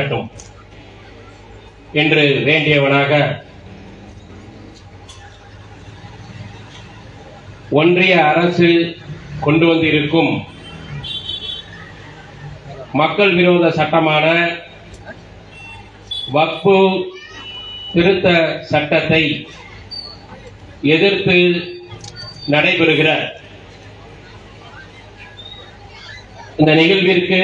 வரட்டும் என்று வேண்டியவனாக ஒன்றிய அரசு கொண்டு வந்திருக்கும் மக்கள் விரோத சட்டமான வக்ஃபு திருத்த சட்டத்தை எதிர்த்து நடைபெறுகிற இந்த நிகழ்விற்கு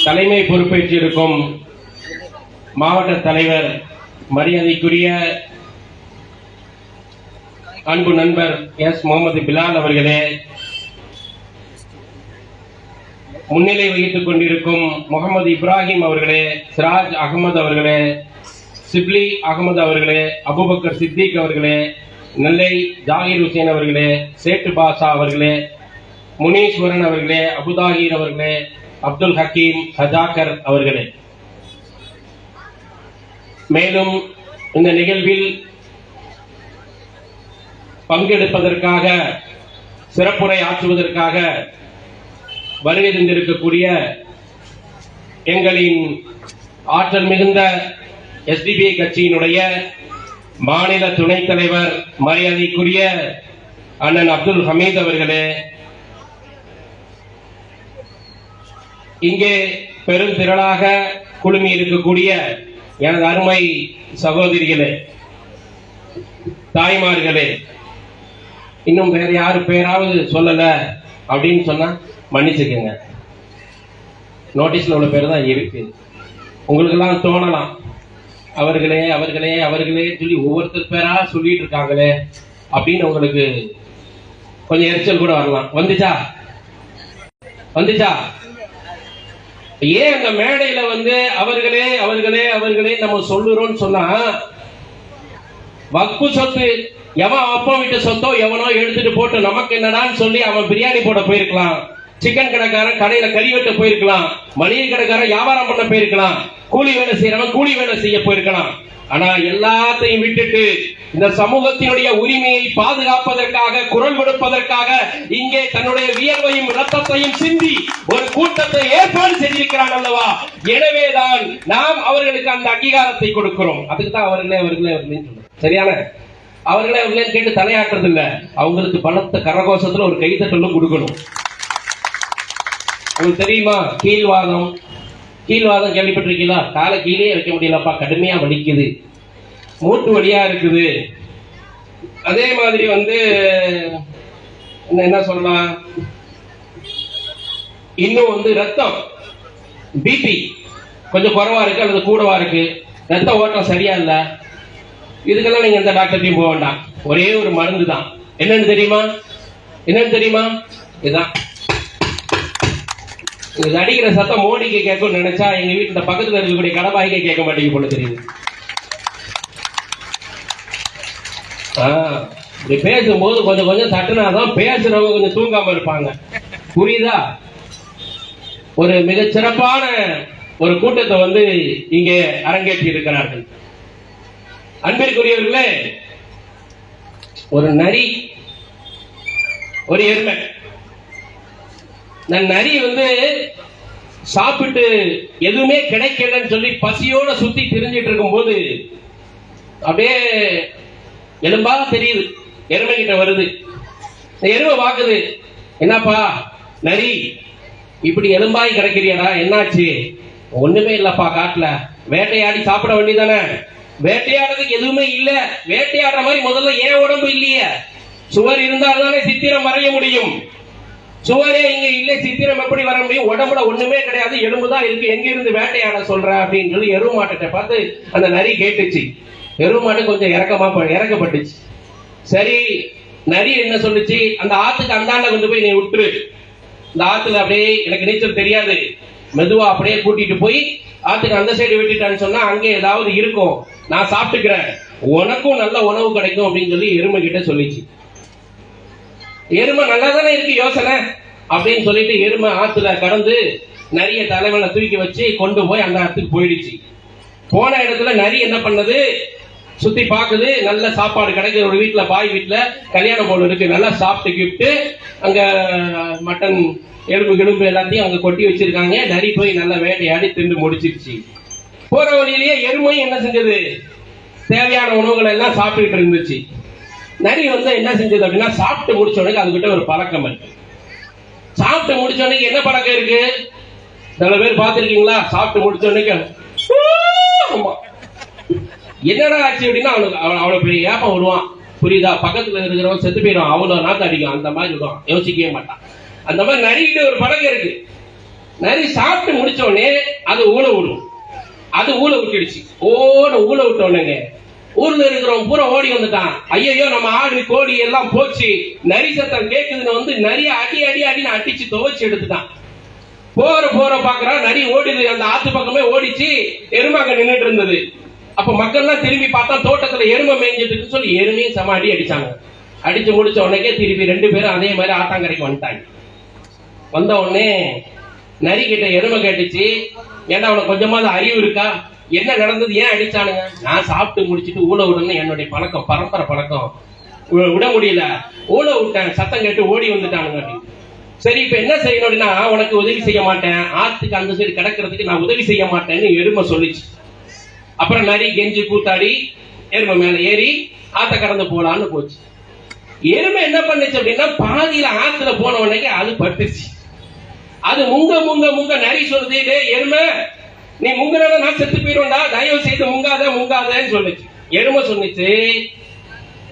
தலைமை பொறுப்பேற்றிருக்கும் மாவட்ட தலைவர் மரியாதைக்குரிய அன்பு நண்பர் எஸ் முகமது பிலால் அவர்களே, முன்னிலை வகித்துக் கொண்டிருக்கும் முகமது இப்ராஹிம் அவர்களே, சிராஜ் அகமது அவர்களே, சிப்லி அகமது அவர்களே, அபுபக்கர் சித்திக் அவர்களே, நெல்லை ஜாகிர் ஹுசேன் அவர்களே, சேட்டு பாஷா அவர்களே, முனீஸ்வரன் அவர்களே, அபுதாகிர் அவர்களே, அப்துல் ஹக்கீம் ஹஜாக்கர் அவர்களே, மேலும் இந்த நிகழ்வில் பங்கெடுப்பதற்காக சிறப்புரை ஆற்றுவதற்காக வருகை தந்திருக்கக்கூடிய எங்களின் ஆற்றல் மிகுந்த எஸ்டிபிஐ கட்சியினுடைய மாநில துணைத் தலைவர் மரியாதைக்குரிய அண்ணன் அப்துல் ஹமீத் அவர்களே, இங்கே பெருந்திரளாக குழுமி இருக்கக்கூடிய எனது அருமை சகோதரிகளே, தாய்மார்களே, இன்னும் வேற யாரு பேராவது சொல்லல அப்படின்னு சொன்னா மன்னிச்சுக்கங்க. நோட்டீஸ்ல உள்ள பேர் தான் இருக்கு. உங்களுக்கு எல்லாம் தோணலாம், அவர்களே அவர்களே அவர்களே சொல்லி ஒவ்வொருத்தர் பேரா சொல்லிட்டு இருக்காங்களே அப்படின்னு உங்களுக்கு கொஞ்சம் எரிச்சல் கூட வரலாம். வந்துச்சா ஏன் அந்த மேடையில அவர்களே அவர்களே அவர்களே நம்ம சொல்லுறோம்னு சொன்னா, வக்ஃபு சொத்து எவன் அப்பா வீட்டு சொத்தோ எவனோ எடுத்துட்டு போட்டு நமக்கு என்னடான்னு சொல்லி அவன் பிரியாணி போட போயிருக்கலாம், சிக்கன் கடைக்காரன் கடையில கறி வெட்ட போயிருக்கலாம், மளிகை கடைக்காரன் வியாபாரம் பண்ண போயிருக்கலாம், கூலி வேலை செய்யறவன் கூலி வேலை செய்ய போயிருக்கலாம். ஆனா எல்லாத்தையும் விட்டுட்டு இந்த சமூகத்தினுடைய உரிமையை பாதுகாப்பதற்காக குரல் கொடுப்பதற்காக இங்கே தன்னுடைய வியர்வையும் ரத்தத்தையும் சிந்தி ஒரு கூட்டத்தை ஏற்பாடு செய்திருக்கிறான் அல்லவா. எனவேதான் நாம் அவர்களுக்கு அந்த அங்கீகாரத்தை கொடுக்கிறோம். அதுக்கு தான் அவர்களே அவர்களே அவர்களே சரியான அவர்களே அவர்களே கேட்டு தலையாட்டுறது இல்ல, அவங்களுக்கு பலத்த கரகோஷத்துல ஒரு கைத்தட்டலும் கொடுக்கணும். உங்களுக்கு தெரியுமா, கீழ்வாதம் கேள்விப்பட்டிருக்கீங்களா? காலை கீழே வைக்க முடியலப்பா, கடுமையா வலிக்குது, மூட்டு வலியா இருக்குது. அதே மாதிரி என்ன சொல்லலாம், இன்னும் ரத்தம் பிபி கொஞ்சம் குறைவா இருக்கு அல்லது கூடவா இருக்கு, ரத்த ஓட்டம் சரியா இல்ல, இதுக்கெல்லாம் நீங்க எந்த டாக்டர்டையும் போக வேண்டாம். ஒரே ஒரு மருந்து தான். என்னன்னு தெரியுமா? இதுதான். இது அடிக்கிற சத்தம் மோடிக்கு கேட்கும் நினைச்சா எங்க வீட்டுல பக்கத்துல இருக்கக்கூடிய கடபாய்க்கே கேட்க மாட்டேங்க போல தெரியுது. இப்படி பேசும்போது கொஞ்சம் கொஞ்சம் தட்டுனாதான் பேசுறவங்க கொஞ்சம் தூங்காம இருப்பாங்க. புரியுதா? ஒரு மிக சிறப்பான ஒரு கூட்டத்தை இங்கே அரங்கேற்றி இருக்கிறார்கள். அன்பிற்குரியவர்களே, ஒரு நரி ஒரு எருமை, நரி சாப்பிட்டு எதுவுமே கிடைக்கலன்னு சொல்லி பசியோட சுத்தி திரிஞ்சிட்டு இருக்கும் போது அப்படியே எலும்பாக தெரியுது, எருமை கிட்ட வருது. எருமை பாக்குது, என்னப்பா நரி இப்படி எலும்பாய் கிடைக்கிறியடா, என்னாச்சு? ஒண்ணுமே இல்லப்பா, காட்டுல வேட்டையாடி சாப்பிட வேண்டியதானே. வேட்டையாடுறதுக்கு எதுவுமே இல்ல, வேட்டையாடுற மாதிரி முதல்ல ஏன் உடம்பு இல்லையே, சுவர் இருந்தால்தானே சித்திரம் வரைய முடியும். சுவரே இங்க இல்ல, சித்திரம் எப்படி வர முடியும்? உடம்புல ஒண்ணுமே கிடையாது, எலும்புதான் இருக்கு, எங்க இருந்து வேட்டையாட சொல்ற அப்படின்னு சொல்லி எருமாட்டை பார்த்து அந்த நரி கேட்டுச்சு. எருமாட்டு கொஞ்சம் இறக்கப்பட்டுச்சு. சரி, நரி என்ன சொல்லுச்சு, அந்த ஆத்துக்கு அந்தாண்ட கொண்டு போய் நீ விட்டுரு, இந்த ஆத்துல அப்படியே எனக்கு நீச்சல் தெரியாது, மெதுவா அப்படியே கூட்டிட்டு போய் ஆத்துக்கு அந்த சைடு விட்டுட்டான்னு சொன்னா அங்கே ஏதாவது இருக்கும், நான் சாப்பிட்டுக்கிறேன், உனக்கும் நல்ல உணவு கிடைக்கும் அப்படின்னு சொல்லி எருமை கிட்ட சொல்லிச்சு. எருமை நல்லா தானே இருக்கு யோசனை அப்படின்னு சொல்லிட்டு எருமை ஆத்துல கடந்து நரிய தலைவனை தூக்கி வச்சு கொண்டு போய் அந்த இடத்துக்கு போயிடுச்சு. போன இடத்துல நரி என்ன பண்ணது, சுத்தி பாக்குது, நல்ல சாப்பாடு கிடைக்கிற ஒரு வீட்டுல, பாய் வீட்டுல கல்யாணம் போல இருக்கு, நல்லா சாப்பிட்டு கிப்ட்டு அங்க மட்டன் எலும்பு கிளம்பு எல்லாத்தையும் அங்க கொட்டி வச்சிருக்காங்க. நரி போய் நல்லா வேட்டையாடி தின்று முடிச்சிருச்சு. போற வழியிலேயே எருமையும் என்ன செஞ்சது, தேவையான உணவுகள் எல்லாம் சாப்பிட்டுட்டு இருந்துச்சு. நரி என்ன செஞ்சது அப்படின்னா, சாப்பிட்டு முடிச்ச உடனே அதுகிட்ட ஒரு பழக்கம் இருக்கு. சாப்பிட்டு முடிச்ச உடனே என்ன பழக்கம் இருக்கு, சில பேர் பார்த்திருக்கீங்களா? சாப்பிட்டு முடிச்ச உடனே என்னடா ஆச்சு அப்படின்னா அவனை பெரிய ஏப்பம் விடுவான். புரியுதா? பக்கத்துல இருக்கிறவன் செத்து போயிடும், அவ்வளவு நாத்து அடிக்கும். அந்த மாதிரி விடுவான், யோசிக்கவே மாட்டான். அந்த மாதிரி நரிக்கிட்ட ஒரு பழக்கம் இருக்கு. நரி சாப்பிட்டு முடிச்ச உடனே அது ஊழ விடும். அது ஊழ விட்டுடுச்சு. ஊழ விட்ட உடனே ஊர்ல இருக்கிறவன் பூரா ஓடி வந்துட்டான். ஐயோ நம்ம ஆடு கோழி எல்லாம் போச்சு, நரி சத்தம் கேக்குதுன்னு நரிய அடி அடி அடின்னு அடிச்சு துவைச்சு எடுத்துட்டான். போற பாக்குறான், நரி ஓடிது. அந்த ஆத்து பக்கமே ஓடிச்சு. எருமை அங்க நின்றுட்டு இருந்தது. அப்ப மக்கள் எல்லாம் திரும்பி பார்த்தா தோட்டத்துல எருமை மேய்ஞ்சதுக்கு சொல்லி எருமையும் சம அடி அடிச்சாங்க. அடிச்சு முடிச்ச உடனே திருப்பி ரெண்டு பேரும் அதே மாதிரி ஆட்டாங்கரைக்கு வந்துட்டாங்க. வந்த உடனே நரி கிட்ட எருமை கேட்டுச்சு, ஏன்னா அவனுக்கு கொஞ்சமாவது அறிவு இருக்கா, என்ன நடந்தது, ஏன் அடிச்சானுங்க? நான் சாப்பிட்டு முடிச்சுட்டு ஊழ விடணும், என்னுடைய பழக்கம், பரம்பரை பழக்கம், விட முடியல, ஊழ விட்டேன், சத்தம் கேட்டு ஓடி வந்துட்டானுங்க. சரி, இப்ப என்ன செய்யணும் அப்படின்னா, உனக்கு உதவி செய்ய மாட்டேன், ஆத்துக்கு அந்த சைடு கிடக்கிறதுக்கு நான் உதவி செய்ய மாட்டேன்னு எருமை சொல்லிச்சு. அப்புறம் நரி கெஞ்சி கூத்தாடி எருமை மேல ஏறி ஆத்த கடந்து போலான்னு போச்சு. எருமை என்ன பண்ணுச்சு அப்படின்னா, பாதியில ஆத்துல போன உடனே அது பட்டுச்சு. அது முங்க நரி சொல்லுது, எருமை நீ முங்குறத நான் செத்து போயிடுவேன்டா, தயவு செய்து முங்காதன்னு சொல்லுச்சு. எருமை சொன்னிச்சு,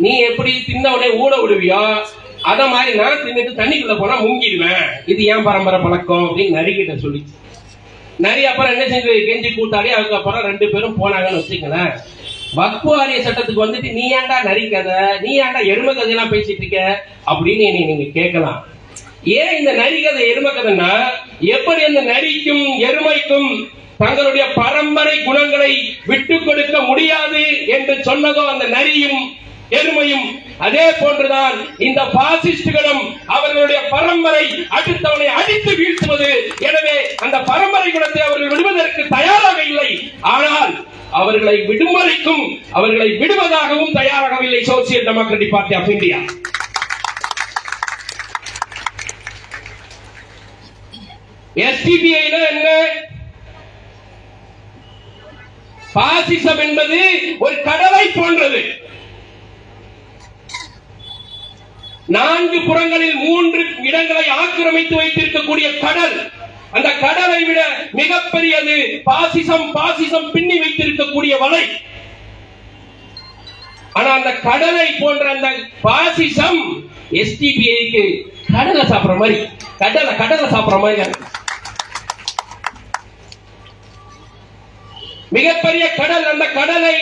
நீ எப்படி தின்ன உடனே ஊழ விடுவியோ அத மாதிரி நான் தின்னுட்டு தண்ணிக்குள்ள போனா முங்கிடுவேன், இது ஏன் பரம்பரை பழக்கம் அப்படின்னு நரிக்கிட்ட சொல்லிச்சு. நரி அப்புறம் என்ன செஞ்சு கெஞ்சி கூத்தாடி அதுக்கப்புறம் ரெண்டு பேரும் போனாங்கன்னு வச்சுக்கலேன். வக்பு வாரிய சட்டத்துக்கு நீ ஏன்டா நரி கதை, நீ ஏன்டா எருமை கதையெல்லாம் பேசிட்டு இருக்க அப்படின்னு நீங்க கேட்கலாம். ஏன் இந்த நரி கதை எருமை கதைன்னா, எப்படி அந்த நரிக்கும் எருமைக்கும் தங்களுடைய பரம்பரை குணங்களை விட்டு கொடுக்க முடியாது என்று சொன்னதோ அந்த நரியும் எருமையும், அதே போன்றுதான் இந்த பாசிஸ்டுகளும் அவர்களுடைய பரம்பரை அடுத்தவனை அடித்து வீழ்த்துவது. எனவே அந்த பரம்பரை குணத்தை அவர்கள் விடுவதற்கு தயாராக இல்லை. ஆனால் அவர்களை விடுமுறைக்கும் அவர்களை விடுவதாகவும் தயாராகவில்லை social democratic party of India. SDPI என்ன? பாசிசம் என்பது ஒரு கடலை போன்றது. 4 புறங்களில் 3 இடங்களை ஆக்கிரமித்து வைத்திருக்கக்கூடிய கடல். அந்த கடலை விட மிகப்பெரியது பாசிசம் பின்னி வைத்திருக்கக்கூடிய வலை. ஆனா அந்த கடலை போன்ற அந்த பாசிசம் எஸ்டிபிஐக்கு கடலை சாப்பிடுற மாதிரி, கடலை சாப்பிடுற மாதிரி மிகப்பெரிய கடல். அந்த கடலை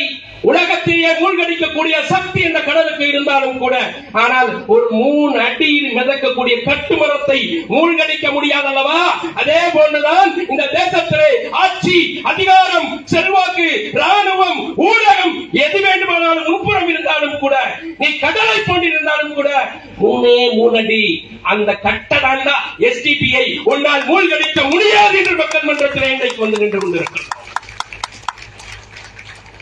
உலகத்திலேயே மூழ்கடிக்கக்கூடிய சக்தி இந்த கடலுக்கு இருந்தாலும் கூட, ஆனால் ஒரு 3 அடியில் மிதக்கக்கூடிய கட்டுமரத்தை மூழ்கடிக்க முடியாதல்லவா? அதே போன்றுதான் இந்த தேசத்திலே ஆட்சி, அதிகாரம், செல்வாக்கு, ராணுவம், ஊடகம் எது வேண்டுமானாலும் முன்புறம் இருந்தாலும் கூட, நீ கடலை போன்றிருந்தாலும் கூட 3 அடி அந்த கட்டடாண்டா எஸ்டிபிஐ உன்னால் மூழ்கடிக்க முடியாது என்று மக்கள் மன்றத்தில் இன்றைக்கு வந்து நின்று கொண்டிருக்கிறது.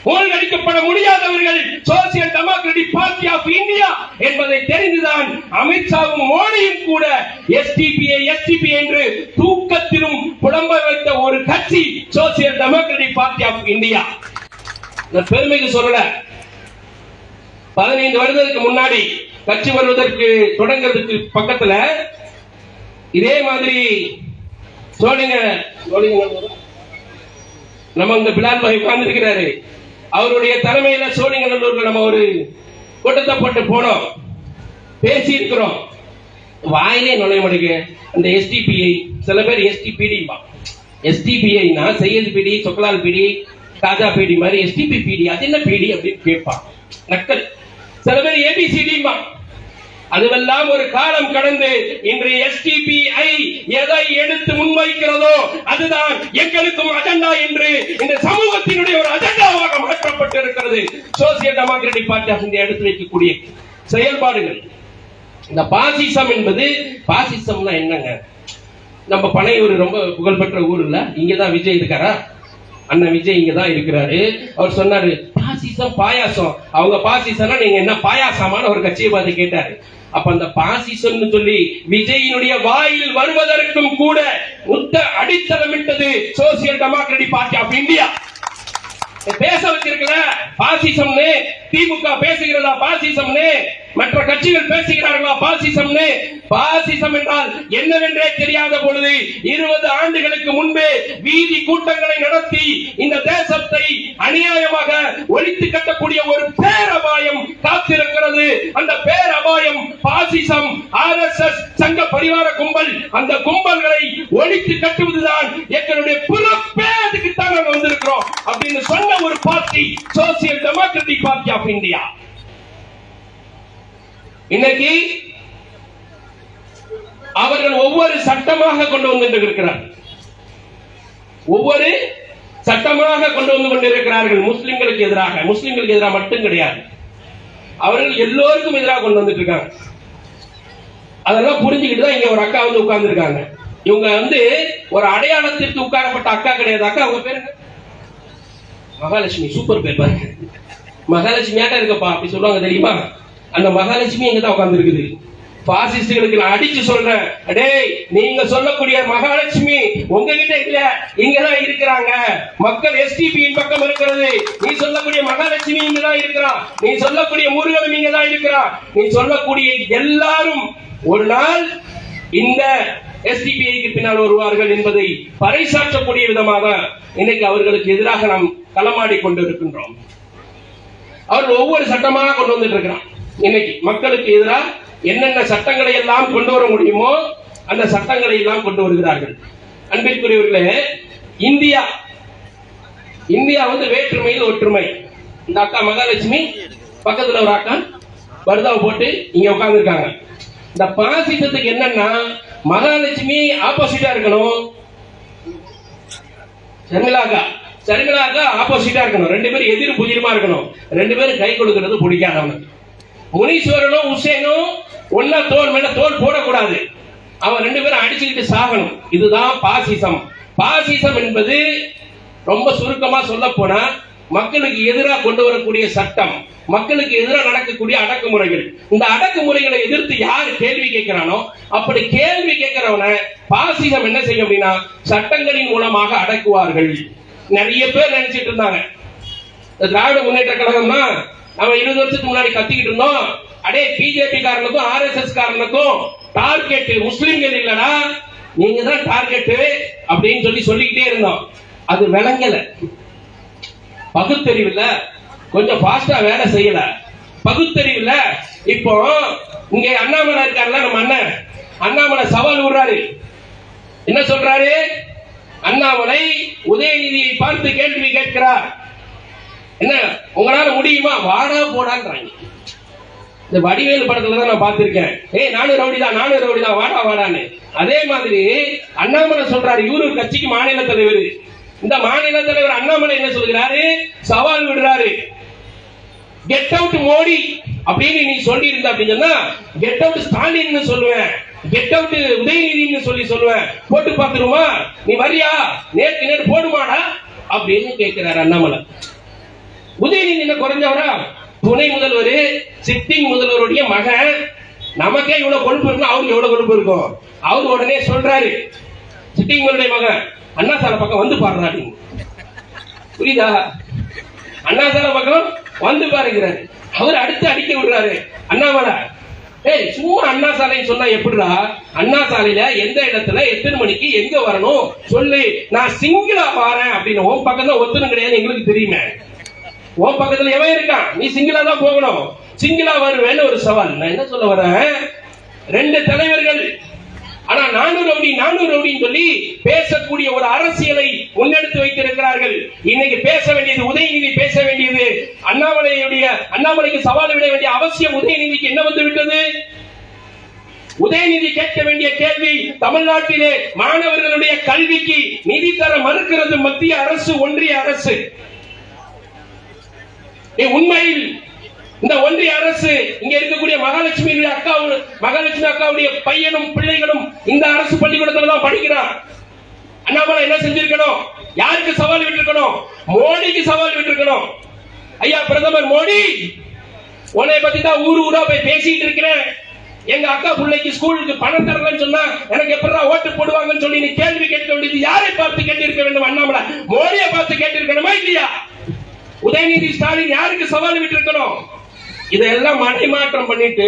மூழ்கடிக்கப்பட முடியாதவர்கள் social democratic party of India என்பதை தெரிந்துதான் அமித்ஷாவும் மோடியும் கூட எஸ்டிபிஐ என்று தூக்கத்திலும் புலம்ப வைத்த ஒரு கட்சி social democratic party of India. நான் பெருமைக்கு சொல்லல, 15 வருடத்துக்கு முன்னாடி கட்சி வருவதற்கு தொடங்கிறதுக்கு பக்கத்துல இதே மாதிரி நம்ம இந்த பிலால் பாய் உட்கார்ந்து இருக்கிறாரு. அவருடைய தலைமையில சோழிங்கநல்லூர்ல நம்ம ஒரு கூட்டத்தை போட்டு போனோம், பேசி இருக்கிறோம். வாயிலே நுழைய மாட்டேங்க அந்த எஸ்டிபிஐ. சில பேர் எஸ்டிபிஐனா சையது பீடி, சொக்கலால் பீடி, தாஜா பீடி மாதிரி எஸ்டிபி பீடி, அது என்ன பீடி அப்படின்னு கேட்பான் நக்கல். சில பேர் ஏபிசிடி. அதுவெல்லாம் ஒரு காலம் கடந்து இன்று எஸ்டிபிஐ எதை எடுத்து முன்வைக்கிறதோ அதுதான் எங்களுக்கும் அஜெண்டா என்று இந்த சமூகத்தினுடைய ஒரு அஜெண்டாவாக மாற்றப்பட்டிருக்கிறது. Social democratic party of India எடுத்து வைக்கக்கூடிய செயல்பாடுகள். இந்த பாசிசம் என்பது, பாசிசம்னா என்னங்க? நம்ம பனையூர் ரொம்ப புகழ்பெற்ற ஊர் இல்ல, இங்கதான் விஜய் இருக்காரா, அண்ணன் விஜய் இங்கதான் இருக்கிறாரு. அவர் சொன்னாரு பாசிசம் பாயாசம், அவங்க பாசிசம்னா நீங்க என்ன பாயாசமான ஒரு கட்சியை பார்த்து கேட்டாரு. அப்ப அந்த பாசிசம் சொல்லி விஜயினுடைய வாயில் வருவதற்கும் கூட அடித்தளமிட்டது social democratic party of India. பேச வச்சிருக்கல பாசிசம்னு, திமுக பேசுகிறதா பாசிசம்னு, மற்ற கட்சிகள் பேசுகிறார்களா பாசிசம்னு. பாசிசம் என்றால் என்னவென்றே தெரியாத பொழுது 20 ஆண்டுகளுக்கு முன்பே வீதி கூட்டங்களை நடத்தி இந்த தேசத்தை அநியாயமாக ஒழித்து கட்டக்கூடிய ஒரு பேரபாயம் காத்திருக்கிறது. அந்த பேரபாயம் பாசிசம், ஆர்எஸ்எஸ், சங்க பரிவார கும்பல். அந்த கும்பல்களை ஒழித்து கட்டுவதுதான் எங்களுடைய பொறுப்பே. அதுக்குத்தான் நாங்கள் வந்திருக்கிறோம் அப்படின்னு சொன்ன ஒரு party social democratic party of India. இன்னைக்கு அவர்கள் ஒவ்வொரு சட்டமாக கொண்டு வந்து இருக்கிறார், ஒவ்வொரு சட்டமாக கொண்டு வந்து கொண்டிருக்கிறார்கள். முஸ்லிம்களுக்கு எதிராக, முஸ்லிம்களுக்கு எதிராக மட்டும் கிடையாது, அவர்கள் எல்லோருக்கும் எதிராக கொண்டு வந்துட்டு இருக்காங்க. அதெல்லாம் புரிஞ்சுக்கிட்டு தான் இங்க ஒரு அக்கா வந்து உட்கார்ந்து இருக்காங்க. இவங்க வந்து ஒரு அடையாளத்திற்கு உட்காரப்பட்ட அக்கா கிடையாது. அக்கா அவங்க பேரு மகாலட்சுமி. சூப்பர் பேர் பாருங்க, மகாலட்சுமியாட்ட இருக்கப்பா அப்படி சொல்லுவாங்க தெரியுமா? அந்த மகாலட்சுமி இங்க தான் உட்கார்ந்து இருக்குது. பாசிஸ்டுகளுக்கு நான் அடிச்சு சொல்றேன், டேய் நீங்க சொல்லக்கூடிய மகாலட்சுமி உங்ககிட்ட இல்ல, இங்கதான் இருக்கிறாங்க. மக்கள் எஸ்டிபியின் பக்கம் இருக்கிறது. நீ சொல்லக்கூடிய மகாலட்சுமி இங்கதான் இருக்கிறான், நீ சொல்லக்கூடிய முருகன் இங்கதான் இருக்கிறான், நீ சொல்லக்கூடிய எல்லாரும் ஒரு நாள் இந்த எஸ்டிபிஐக்கு பின்னால் வருவார்கள் என்பதை பறைசாற்றக்கூடிய விதமாக இன்னைக்கு அவர்களுக்கு எதிராக நாம் களமாடி கொண்டிருக்கின்றோம். அவர்கள் ஒவ்வொரு சட்டமாக கொண்டு வந்துட்டு இருக்கிறான். இன்னைக்கு மக்களுக்கு எதிராக என்னென்ன சட்டங்களை எல்லாம் கொண்டு வர முடியுமோ அந்த சட்டங்களை எல்லாம் கொண்டு வருகிறார்கள். அன்பிற்குரியவர்களே, இந்தியா இந்தியா வந்து வேற்றுமையில் ஒற்றுமை. இந்த அக்கா மகாலட்சுமி பக்கத்துல ஒரு அக்கா பர்தாவை போட்டு இங்க உட்கார்ந்து இருக்காங்க. இந்த பாசிசத்துக்கு என்னன்னா மகாலட்சுமி ஆப்போசிட்டா இருக்கணும், சர்மிளாக்கா ஆப்போசிட்டா இருக்கணும், ரெண்டு பேரும் எதிர் புதிரமா இருக்கணும், ரெண்டு பேரும் கை கொடுக்கிறது பிடிக்காதவனுக்கு. முனீஸ்வரனும் உசேனும் ஒன்னா தோல் மேல தோல் போடக்கூடாது, அவன் ரெண்டு பேரும் அடிச்சுக்கிட்டு சாகணும். இதுதான் பாசிசம். பாசிசம் என்பது ரொம்ப சுருக்கமா சொல்ல போனா மக்களுக்கு எதிராக கொண்டு வரக்கூடிய சட்டம், மக்களுக்கு எதிராக நடக்கக்கூடிய அடக்குமுறைகள். இந்த அடக்குமுறைகளை எதிர்த்து யார் கேள்வி கேட்கிறானோ அப்படி கேள்வி கேட்கிறவன பாசிசம் என்ன செய்யும் அப்படின்னா சட்டங்களின் மூலமாக அடக்குவார்கள். நிறைய பேர் நினைச்சிட்டு இருந்தாங்க திராவிட முன்னேற்ற கழகம்னா நம்ம 20 வருஷத்துக்கு முன்னாடி கத்திக்கிட்டு இருந்தோம், அடே பிஜேபி காரனுக்கும் ஆர்எஸ்எஸ் காரனுக்கும் டார்கெட் முஸ்லிம்கள் இல்லடா, நீங்க தான் டார்கெட் அப்படின்னு சொல்லிக்கிட்டே இருந்தோம். அது விளங்கல, பகுத்தறிவுல கொஞ்சம் ஃபாஸ்டா வேலை செய்யல, பகுத்தறிவுல. இப்போ இங்க அண்ணாமலை இருக்காருல்ல, நம்ம அண்ணன் அண்ணாமலை சவால் விடுறாரு. என்ன சொல்றாரு? அண்ணாமலை உதயநிதியை பார்த்து கேள்வி கேட்கிறார். என்ன உங்களால முடியுமா? வாடா போடான்றாங்க. இந்த வடிவேலு படத்துல தான் நான் பார்த்திருக்கேன், ஏய் நானும் ரவுடிதான் வாடா வாடான்னு. அதே மாதிரி அண்ணாமலை சொல்றாரு, இவரு கட்சிக்கு மாநில தலைவர். இந்த மாநில தலைவர் அண்ணாமலை என்ன சொல்கிறாரு? சவால் விடுறாரு, கெட் அவுட் மோடி அப்படின்னு நீ சொல்லி இருந்த அப்படின்னா கெட் அவுட் ஸ்டாலின் சொல்லுவேன், கெட் அவுட் உதயநிதினு சொல்லுவேன், போட்டு பார்த்துருமா, நீ வரியா, நேருக்கு போடுமாடா அப்படின்னு கேட்கிறார் அண்ணாமலை. உதயநிதி என்ன குறைஞ்சவரா? துணை முதல்வர், சிட்டிங் முதல்வருடைய மகன். நமக்கே இவ்வளவு கொழுப்பு இருக்கும், அவருக்கு எவ்வளவு கொழுப்பு இருக்கும்? அவரு உடனே சொல்றாரு, சிட்டிங் முதல்வருடைய மகன் அண்ணா சாலை பக்கம் வந்து பாருங்க, புரியுதா? அண்ணா சாலை பக்கம் வந்து பாருங்கிறாரு. அவர் அடுத்து அடிக்க விடுறாரு அண்ணாமலை, ஏய் சும்மா அண்ணா சாலை சொன்னா எப்படிடா? அண்ணா சாலையில எந்த இடத்துல எத்தனை மணிக்கு எங்க வரணும் சொல்லு, நான் சிங்கிளா பாறேன் அப்படின்னு. உன் பக்கம் தான் ஒத்தனும் கிடையாது, எங்களுக்கு தெரியுமே. உன் பக்கத்துல எவன் இருக்கான்? நீ சிங்கிளா தான் போகணும், சிங்கிளா வருவேன்னு ஒரு சவால். நான் என்ன சொல்ல வரேன், ரெண்டு தலைவர்கள் ஆனா 400 ரவுடின்னு சொல்லி பேசக்கூடிய ஒரு அரசியலை முன்னெடுத்து வைத்திருக்கிறார்கள். இன்னைக்கு பேச வேண்டியது உதயநிதி, பேச வேண்டியது அண்ணாமலைக்கு சவால் விட வேண்டிய அவசியம் உதயநிதிக்கு என்ன வந்து விட்டது? உதயநிதி கேட்க வேண்டிய கேள்வி, தமிழ்நாட்டிலே மாணவர்களுடைய கல்விக்கு நிதி தர மறுக்கிறது மத்திய அரசு, ஒன்றிய அரசு. உண்மையில் இந்த ஒன்றிய அரசு இங்க இருக்கக்கூடிய மகாலட்சுமி அக்காவுடைய பையனும் பிள்ளைகளும் இந்த அரசு பள்ளிக்கூடத்துல தான் படிக்கிறார். அண்ணாமலை என்ன செஞ்சிருக்கணும்? யாருக்கு சவால் விட்டுருக்கணும்? மோடிக்கு சவால் விட்டுருக்கணும். ஐயா பிரதமர் மோடி, உன்னை பத்தி தான் ஊர் ஊரா போய் பேசிட்டு இருக்கிறேன், எங்க அக்கா பிள்ளைக்கு ஸ்கூலுக்கு பணம் தரலன்னு சொன்னா எனக்கு எப்படா ஓட்டு போடுவாங்கன்னு சொல்லி நீ கேள்வி கேட்க வேண்டியது யாரை பார்த்து கேட்டிருக்க வேண்டும்? அண்ணாமலை மோடியை பார்த்து கேட்டிருக்கணுமா இல்லையா? உதயநிதி ஸ்டாலின் யாருக்கு சவால் விட்டு இருக்கணும்? இதெல்லாம் மடைமாற்றம் பண்ணிட்டு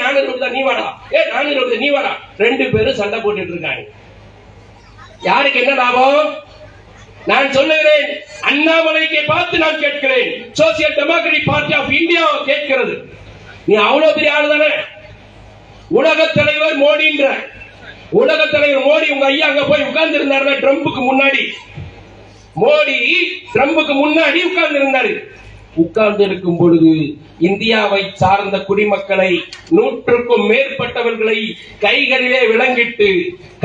நானூறு நீ வாடா, நானூறு நீ வாடா, ரெண்டு பேரும் சண்டை போட்டுட்டு இருக்காங்க. யாருக்கு என்ன லாபம்? நான் சொல்லுகிறேன், அண்ணாமலைக்கு பார்த்து நான் கேட்கிறேன், social democratic party of India கேட்கிறது. நீ அவ்வளவு பெரிய ஆளு தானே, உலக தலைவர் மோடின்ற உலக தலைவர் மோடி உங்க ஐயா அங்க போய் உட்கார்ந்து இருந்தாரு ட்ரம்புக்கு முன்னாடி. மோடி ட்ரம்புக்கு முன்னாடி உட்கார்ந்து இருந்தாரு. உட்கார்ந்து இருக்கும் பொழுது இந்தியாவை சார்ந்த குடிமக்களை 100க்கும் மேற்பட்டவர்களை கைகளிலே விலங்கிட்டு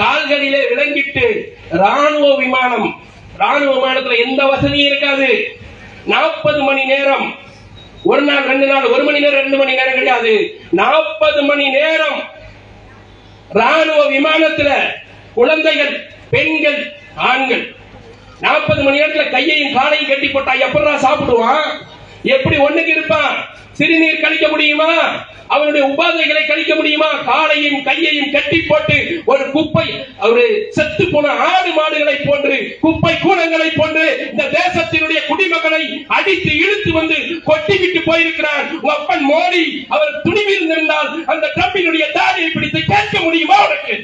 கால்களிலே விலங்கிட்டு ராணுவ விமானத்துல எந்த வசதியும் இருக்காது. 40 மணி நேரம், ஒரு நாள் 2 நாள், 1 மணி நேரம் 2 மணி நேரம் கிடையாது, 40 மணி நேரம் ராணுவ விமானத்துல குழந்தைகள், பெண்கள், ஆண்கள் 40 மணி நேரத்துல கையையும் காலையும் கட்டி போட்டா எப்படா சாப்பிடுவான்? எப்படி ஒண்ணுக்கு இருப்பான்? சிறுநீர் கழிக்க முடியுமா? அவனுடைய உபாதைகளை கழிக்க முடியுமா? காலையும் கையையும் கட்டி போட்டு ஒரு குப்பை, ஒரு செத்து போன ஆடு மாடுகளை போன்று, குப்பை கூடங்களை போன்று இந்த தேசத்தினுடைய குடிமக்களை அடித்து இழுத்து வந்து கொட்டிவிட்டு போயிருக்கிறார் அப்பன் மோடி. அவர் துணிவில் இருந்தால் அந்த ட்ரம்பினுடைய தாடியை பிடித்து கேட்க முடியுமா? உனக்கு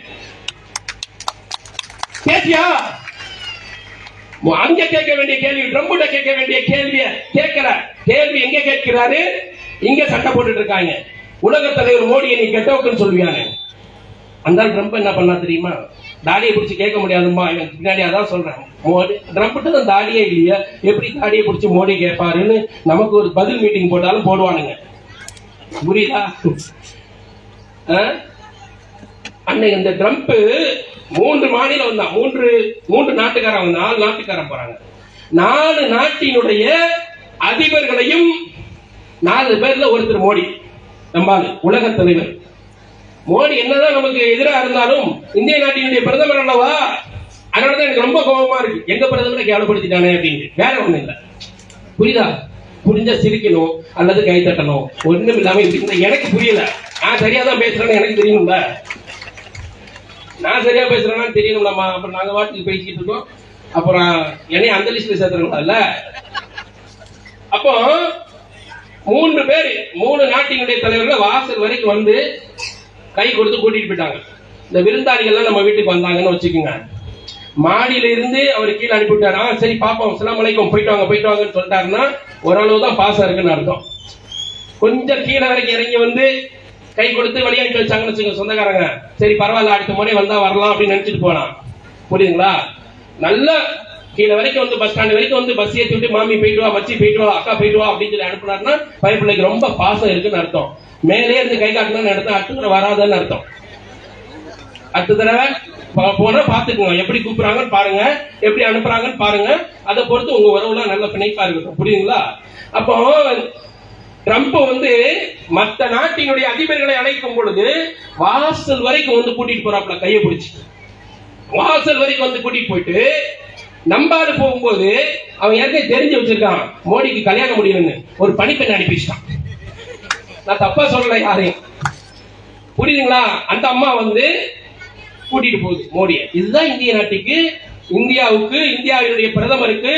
கேட்டியா? அங்க கேட்க வேண்டிய கேள்வி, ட்ரம்புட கேட்க வேண்டிய கேள்விய கேட்கல. கேள்வி எங்க கேட்கிறாரு? இங்க சட்டை போட்டுட்டு இருக்காங்க. உலக தலைவர் மோடியை நீ கெட்டவக்குன்னு சொல்லுவியாங்க. அந்த ட்ரம்ப் என்ன பண்ணா தெரியுமா? தாடியை பிடிச்சி கேட்க முடியாதுமா, பின்னாடி அதான் சொல்றேன். மோடி ட்ரம்ப்ட்டு தான் தாடியே இல்லையா, எப்படி தாடியை பிடிச்சி மோடி கேட்பாருன்னு நமக்கு ஒரு பதில் மீட்டிங் போட்டாலும் போடுவானுங்க. புரியுதா? அன்னைக்கு இந்த ட்ரம்ப் 3 மாநிலம் வந்தான், 3 நாட்டுக்காரன் வந்து 4 நாட்டுக்காரன் போறாங்க. 4 நாட்டினுடைய அதிபர்களையும் 4 பேர்ல ஒருத்தர் மோடி. நம்ம உலக தலைவர் மோடி என்னதான் நமக்கு எதிராக இருந்தாலும் இந்திய நாட்டினுடைய பிரதமர் அல்லவா? அதனாலதான் எனக்கு ரொம்ப கோபமா இருக்கு, எங்க பிரதமரை கேவலப்படுத்திட்டானே அப்படின்னு. வேற ஒண்ணு இல்ல. புரியுதா? புரிஞ்சா சிரிக்கணும் அல்லது கை தட்டணும், ஒண்ணும் இல்லாம எனக்கு புரியல. நான் சரியா தான் பேசுறேன்னு எனக்கு தெரியும்ல, நான் சரியா பேசுறேன்னா தெரியணும்லமா. அப்புறம் நாங்க வாட்டுக்கு பேசிட்டு இருக்கோம், அப்புறம் என்னைய அந்த லிஸ்ட்ல சேர்த்துறோம்ல. அப்போ 3 பேர், 3 நாட்டினுடைய தலைவர்கள் வாசல் வரைக்கும் வந்து கை கொடுத்து கூட்டிட்டு போயிட்டாங்க. இந்த விருந்தாளிகள் எல்லாம் நம்ம வீட்டுக்கு வந்தாங்கன்னு வச்சுக்கோங்க. மாடியில இருந்து அவர் கீழே அனுப்பிவிட்டாரா, சரி பாப்போம் அஸ்ஸலாமு அலைக்கும் போயிட்டு வாங்கன்னு சொல்லிட்டாருன்னா ஓரளவு தான் பாசம் இருக்குன்னு அர்த்தம். கொஞ்சம் கீழே வரைக்கும் இறங்கி வந்து கை கொடுத்து வழி அனுப்பி வச்சாங்கன்னு வச்சுக்கோங்க சொந்தக்காரங்க, சரி பரவாயில்ல அடுத்த முறை வந்தா வரலாம் அப்படின்னு நினைச்சிட்டு போனான். புரியுதுங்களா? நல்லா கீழே வரைக்கும் வந்து பஸ் ஸ்டாண்ட் வரைக்கும் வந்து பஸ் ஏற்றி விட்டு மாமி போயிட்டு வா, மச்சி போயிட்டு வா, அக்கா போயிட்டு வா அப்படின்னு சொல்லி அனுப்புனாருன்னா பையப்பிள்ளைக்கு ரொம்ப பாசம் இருக்குன்னு அர்த்தம். மேலே இருந்து கை காட்டணும்னு அர்த்தம், அடுத்த வராதுன்னு அர்த்தம். அடுத்த தடவை போனா பாத்துக்கோங்க, எப்படி கூப்பிடுறாங்கன்னு பாருங்க, எப்படி அனுப்புறாங்கன்னு பாருங்க. அதை பொறுத்து உங்க உறவுலாம் நல்ல பிணைப்பா இருக்கட்டும். புரியுதுங்களா? அப்போ ட்ரம்ப் வந்து மற்ற நாட்டினுடைய அதிபர்களை அழைக்கும் பொழுது வாசல் வரைக்கும் வந்து கூட்டிட்டு போறாப்ல, கையை பிடிச்சி வாசல் வரைக்கும் வந்து கூட்டிட்டு போயிட்டு நம்பாடு போகும்போது அவன் ஏற்கனவே தெரிஞ்சு வச்சிருக்கான் மோடிக்கு கல்யாணம் முடியும்னு, ஒரு பணிப்பெண் அனுப்பிச்சிட்டான். நான் தப்பா சொல்லல யாரையும், புரியுதுங்களா? அந்த அம்மா வந்து கூட்டிட்டு போகுது மோடியை. இதுதான் இந்திய நாட்டுக்கு, இந்தியாவுக்கு, இந்தியாவினுடைய பிரதமருக்கு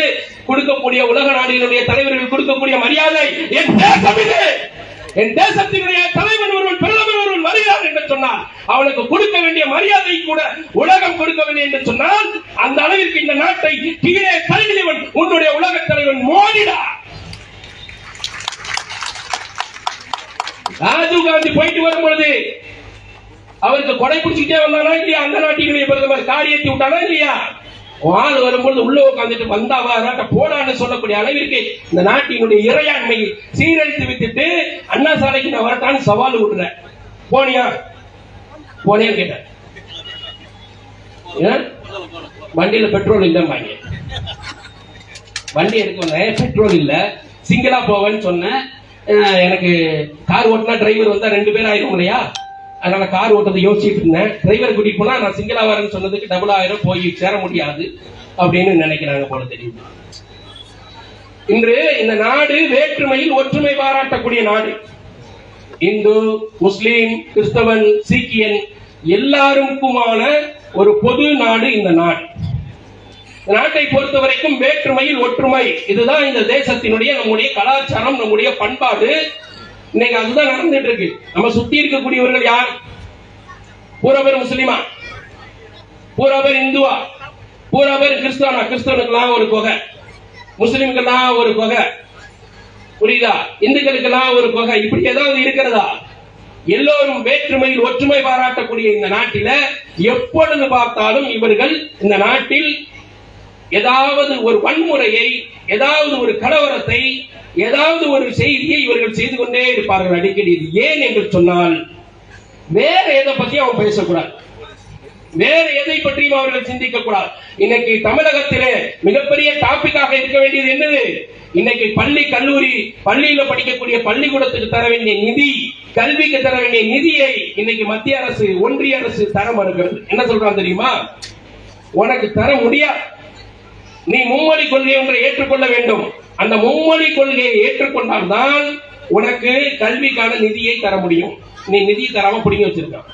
கொடுக்கக்கூடிய, உலக நாடுகளுடைய தலைவர்கள் கொடுக்கக்கூடிய மரியாதை. என் தேசம் இது, என் தேசத்தினுடைய தலைவன் ஒருவன், பிரதமர் ஒருவன் வருகிறார் என்று சொன்னால் அவனுக்கு கொடுக்க வேண்டிய மரியாதை கூட உலகம் கொடுக்கவில்லை என்று சொன்னால் அந்த அளவிற்கு இந்த நாட்டை கீழே தள்ளியவன் உன்னுடைய உலக தலைவன் மோடிடா. ராஜீவ் காந்தி போயிட்டு வரும் பொழுது அவருக்கு கொடை பிடிச்சிட்டே வந்தானா இல்லையா? அந்த நாட்டினுடைய பிரதமர் காரியத்தை விட்டானா இல்லையா? ஆள் வரும்பொழுது உள்ள உட்காந்துட்டு வந்தாவா போடான்னு சொல்லக்கூடிய அளவிற்கு இந்த நாட்டினுடைய இறையாண்மை சீரழித்து விட்டுட்டு அண்ணா சாலைக்கு நான் வரட்டான்னு சவால் விடுறேன். போனியான்னு கேட்டேன். வண்டியில பெட்ரோல் இல்லம்பாங்க, வண்டி எடுக்க பெட்ரோல் இல்ல, சிங்கிளா போவேன்னு சொன்னேன். எனக்கு கார் ஓட்டினா டிரைவர் வந்தா 2 பேர் ஆயிரும் இல்லையா, அதனால கார் ஓட்டத்தை யோசிச்சுட்டு இருந்தேன். டிரைவர் கூட்டிட்டு போனா நான் சிங்கிளா வரேன்னு சொன்னதுக்கு டபுள் ஆயிரம், போய் சேர முடியாது அப்படின்னு நினைக்கிறாங்க போல தெரியும். இன்று இந்த நாடு வேற்றுமையில் ஒற்றுமை பாராட்டக்கூடிய நாடு. இந்து, முஸ்லீம், கிறிஸ்தவன், சீக்கியன் எல்லாருக்குமான ஒரு பொது நாடு இந்த நாடு. நாட்டை பொறுத்த வரைக்கும் வேற்றுமையில் ஒற்றுமை, இதுதான் இந்த தேசத்தினுடைய நம்முடைய கலாச்சாரம், நம்முடைய பண்பாடு. இன்னைக்கு அதுதான் நடந்துட்டு இருக்கு. நம்ம சுத்தி இருக்கக்கூடியவர்கள் யார்? பூரா பேர் முஸ்லிமா, பூரா பேர் இந்துவா, பூரா பேர் கிறிஸ்தவனா? கிறிஸ்தவனுக்கெல்லாம் ஒரு கொகை, முஸ்லிம்கெல்லாம் ஒரு கொகை, புரியுதா? இந்துக்களுக்கெல்லாம் ஒரு கொகை. இப்படி ஏதாவது இருக்கிறதா? எல்லோரும் வேற்றுமையில் ஒற்றுமை பாராட்டக்கூடிய இந்த நாட்டில எப்பொழுது பார்த்தாலும் இவர்கள் இந்த நாட்டில் ஏதாவது ஒரு வன்முறையை, ஏதாவது ஒரு கலவரத்தை, ஏதாவது ஒரு செய்தியை இவர்கள் செய்து கொண்டே இருப்பார்கள் அடிக்கடி. ஏன் என்று சொன்னால், வேற எதை பத்தி அவன் பேசக்கூடாது, வேற எதை பற்றியும் அவர்கள் சிந்திக்க கூடாது. இன்னைக்கு தமிழகத்திலே மிகப்பெரிய டாபிக்காக இருக்க வேண்டியது என்னது? இன்னைக்கு பள்ளி, கல்லூரி, பள்ளியில படிக்கக்கூடிய பள்ளிக்கூடத்துக்கு தர வேண்டிய நிதி, கல்விக்கு தர வேண்டிய நிதியை இன்னைக்கு மத்திய அரசு, ஒன்றிய அரசு தர மறுக்கிறது. என்ன சொல்றான் தெரியுமா? உனக்கு தர முடியாது, நீ மும்மொழி கொள்கை ஒன்றை ஏற்றுக்கொள்ள வேண்டும். அந்த மும்மொழி கொள்கையை ஏற்றுக்கொண்டால்தான் உனக்கு கல்விக்கான நிதியை தர முடியும். நீ நிதி தராம பிடிங்க வச்சிருக்கான்.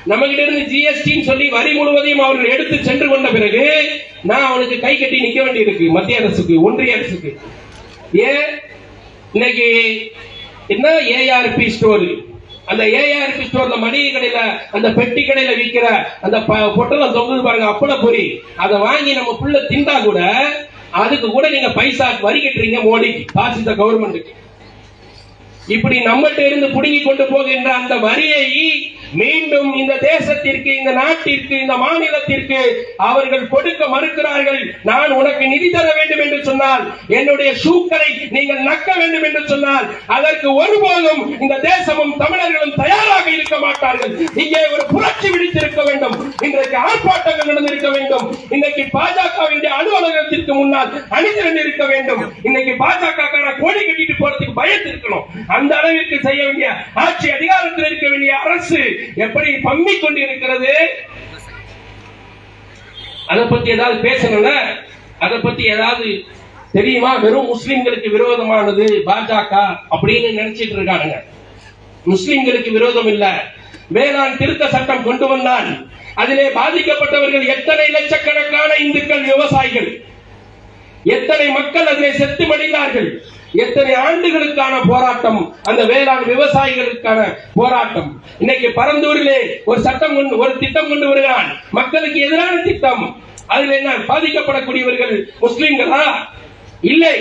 நம்ம கிட்ட இருந்து ஜிஎஸ்டி சொல்லி வரி முழுவதையும் அவர்கள் எடுத்து சென்று கொண்ட பிறகு நான் அவனுக்கு கை கட்டி நிக்க வேண்டி இருக்கு, மத்திய அரசுக்கு, ஒன்றிய அரசுக்கு. ஏன் இன்னைக்கு என்ன ஏஆர்பி ஸ்டோர், அந்த ஏஆர்பி ஸ்டோர்ல மளிகை கடையில, அந்த பெட்டி கடையில விற்கிற அந்த பொட்டலம் தொங்குது பாருங்க, அப்பள பொரி, அதை வாங்கி நம்ம புள்ள திண்டா கூட அதுக்கு கூட நீங்க பைசா வரி கட்டுறீங்க மோடிக்கு, பாசிச கவர்மெண்ட்டுக்கு. இப்படி நம்மகிட்ட இருந்து புடுங்கி கொண்டு போகின்ற அந்த வரியை மீண்டும் இந்த தேசத்திற்கு, இந்த நாட்டிற்கு, இந்த மாநிலத்திற்கு அவர்கள் கொடுக்க மறுக்கிறார்கள். நான் உனக்கு நிதி தர வேண்டும் என்று சொன்னால், என்னுடைய ஷூக்களை நீங்கள் நக்க வேண்டும் என்று சொன்னால், அதற்கு ஒருபோதும் இந்த தேசமும் தமிழர்களும் தயாராக இருக்க மாட்டார்கள். இங்கே ஒரு புரட்சி விடுத்திருக்க வேண்டும், இன்றைக்கு ஆர்ப்பாட்டங்கள் நடந்திருக்க வேண்டும், இன்னைக்கு பாஜகவின் அலுவலகத்திற்கு முன்னால் அணிதிரண்டு இருக்க வேண்டும். இன்னைக்கு பாஜக கோடி கட்டிட்டு போறதுக்கு பயத்து இருக்கணும். அந்த அளவிற்கு செய்ய வேண்டிய ஆட்சி அதிகாரத்தில் இருக்க வேண்டிய அரசு எப்படி பம்மிக் கொண்டு இருக்கிறது? அதை பத்தி ஏதாவது பேசணும்னா, அதை பத்தி ஏதாவது தெரியுமா? வெறும் முஸ்லிம்களுக்கு விரோதமானது பாஜக அப்படின்னு நினைச்சிட்டு இருக்காங்க. முஸ்லிம்களுக்கு விரோதம் இல்ல. வேளாண் திருத்த சட்டம் கொண்டு வந்தான், அதிலே பாதிக்கப்பட்டவர்கள் எத்தனை லட்சக்கணக்கான இந்துக்கள், விவசாயிகள், எத்தனை மக்கள் அதிலே செத்து மடிந்தார்கள். எத்தனை ஆண்டுகளுக்கான போராட்டம், அந்த வேளாண் விவசாயிகளுக்கான போராட்டம். இன்னைக்கு பரந்தூரிலே ஒரு சட்டம், ஒரு திட்டம் கொண்டு வருகிறான், மக்களுக்கு எதிரான திட்டம். அதில் என்ன பாதிக்கப்படக்கூடியவர்கள் முஸ்லிம்களா? இல்லை.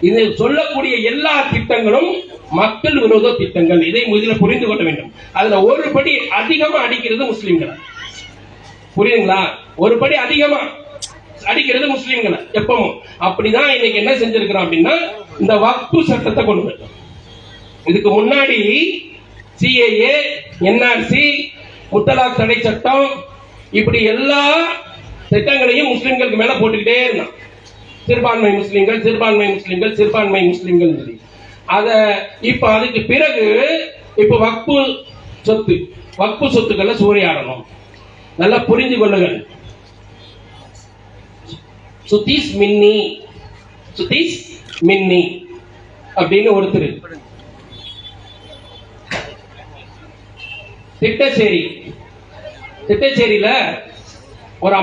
இது சொல்லக்கூடிய எல்லா திட்டங்களும் மக்கள் விரோத திட்டங்கள். இதை முதல்ல புரிந்து கொள்ள வேண்டும். அதுல ஒரு படி அதிகமா அடிக்கிறது முஸ்லிம்கள். புரியுதுங்களா? ஒரு படி அதிகமா அடிக்கிறது முஸ்லிம்களை எப்பவும். அப்படிதான் இன்னைக்கு என்ன செஞ்சிருக்கிறோம் அப்படின்னா, இந்த வக்ஃபு சட்டத்தை கொண்டு வந்தோம். இதுக்கு முன்னாடி சிஏஏ, என்ஆர்சி, முத்தலாக் தடை சட்டம், இப்படி எல்லா திட்டங்களையும் முஸ்லிம்களுக்கு மேல போட்டுக்கிட்டே இருந்தான். சிறுபான்மை முஸ்லிம்கள், சிறுபான்மை முஸ்லிம்கள், சிறுபான்மை முஸ்லிம்கள். அத இப்ப அதுக்கு பிறகு இப்ப வக்ஃபு சொத்து, வக்ஃபு சொத்துக்களை சூறையாடணும். நல்லா புரிந்து கொள்ளுங்கள். சுதீஷ் மின்னி, சுதீஷ் மின்னி அப்படின்னு ஒருத்தர் திட்டச்சேரியில ஒரு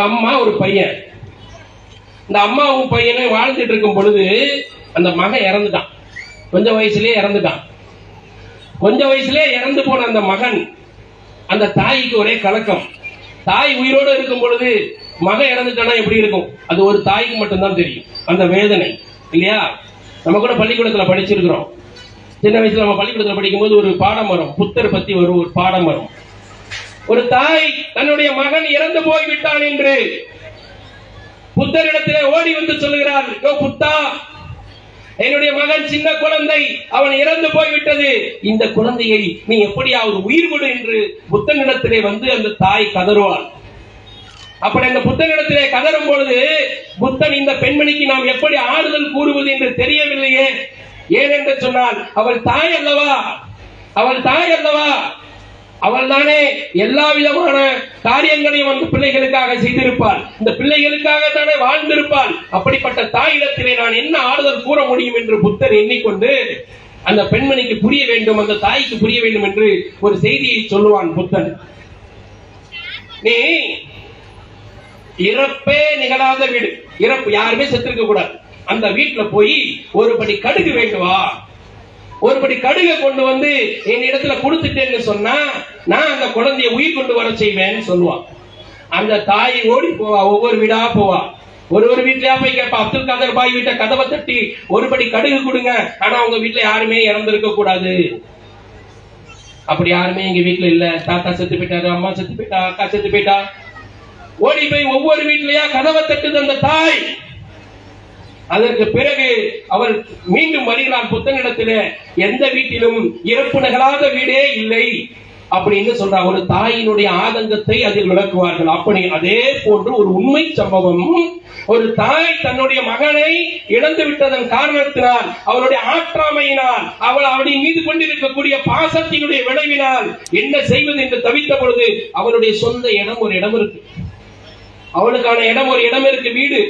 அம்மா, ஒரு பையன். இந்த அம்மாவும் பையனும் வாழ்ந்துட்டு இருக்கும் பொழுது அந்த மகன் இறந்துட்டான். கொஞ்சம் வயசுலயே இறந்துட்டான். கொஞ்சம் வயசுலயே இறந்து போன அந்த மகன், அந்த தாய்க்கு ஒரே கலக்கம். தாய் உயிரோடு இருக்கும் பொழுது மகன் இறந்துட்டானா எப்படி இருக்கும்? அது ஒரு தாய்க்கு மட்டும்தான் தெரியும் அந்த வேதனை, இல்லையா? நம்ம கூட பள்ளிக்கூடத்துல படிச்சிருக்கிறோம். சின்ன வயசுல நம்ம பள்ளிக்கூடத்துல படிக்கும் போது ஒரு பாடம் வரும், புத்தர் பத்தி ஒரு பாடம் வரும். ஒரு தாய் தன்னுடைய மகன் இறந்து போய்விட்டான் என்று புத்தரிடத்திலே ஓடி வந்து சொல்லுகிறார், புத்தா, என்னுடைய மகன் சின்ன குழந்தை, அவன் இறந்து போய்விட்டது, இந்த குழந்தையை நீ எப்படியாவது உயிர் கொடு என்று புத்தனிடத்திலே வந்து அந்த தாய் கதறுவாள். அப்படி அந்த புத்தனிடத்திலே கதறும் பொழுது புத்தன், இந்த பெண்மணிக்கு நாம் எப்படி ஆறுதல் கூறுவது என்று தெரியவில்லையே. ஏனென்று சொன்னால் அவள் தாய் அல்லவா, அவள் தாய் அல்லவா. அவள் தானே எல்லா விதமான காரியங்களையும் அந்த பிள்ளைகளுக்காக செய்திருப்பாள். இந்த பிள்ளைகளுக்காக தானே வாழ்ந்திருப்பாள். அப்படிப்பட்ட தாயிடத்திலே நான் என்ன ஆறுதல் கூற முடியும் என்று புத்தர் எண்ணிக்கொண்டு அந்த பெண்மணிக்கு புரிய வேண்டும், அந்த தாய்க்கு புரிய வேண்டும் என்று ஒரு செய்தியை சொல்லுவான் புத்தன். நீ இறப்பே நிகழாத வீடு, இறப்பு யாருமே செத்திருக்க கூடாது, அந்த வீட்டுல போய் ஒரு படி கடுகு வேண்டுவா, ஒரு படி கடுகை கொண்டு வந்து என் இடத்துல கொடுத்துட்டேன்னு சொன்னா நான் அந்த குழந்தைய உயிர் கொண்டு வர செய்வேன்னு சொல்லுவான். அந்த தாய் ஓடி போவா, ஒவ்வொரு வீடா போவா, ஒரு வீட்லயா போய் கேட்பா. அப்துல் காதர் பாய் வீட்டை கதவை தட்டி ஒரு படி கடுகு கொடுங்க, ஆனா உங்க வீட்டுல யாருமே இறந்திருக்க கூடாது. அப்படி யாருமே எங்க வீட்டுல இல்ல, தாத்தா செத்து போயிட்டாரு, அம்மா செத்து போயிட்டா, அக்கா செத்து போயிட்டா. ஓடி போய் ஒவ்வொரு வீட்லயா கதவை தட்டுது அந்த தாய். அதற்கு பிறகு அவர் மீண்டும் வருகிறார் புத்தனிடத்திலே. எந்த வீட்டிலும் இறப்பு நிகழாத வீடே இல்லை அப்படின்னு சொல்றார். ஒரு தாயினுடைய ஆதங்கத்தை அதில் விளக்குவார்கள். அப்படி அதே போன்று ஒரு உண்மை சம்பவம், ஒரு தாய் தன்னுடைய மகனை இழந்து விட்டதன் காரணத்தினால், அவருடைய ஆற்றாமையினால், அவளின் மீது கொண்டிருக்கக்கூடிய பாசத்தினுடைய விளைவினால் என்ன செய்வது என்று தவித்த பொழுது அவருடைய சொந்த இடம் ஒரு இடம் இருக்கு, அவளுக்கான இடம் ஒரு இடம் இருக்கு, வீடு.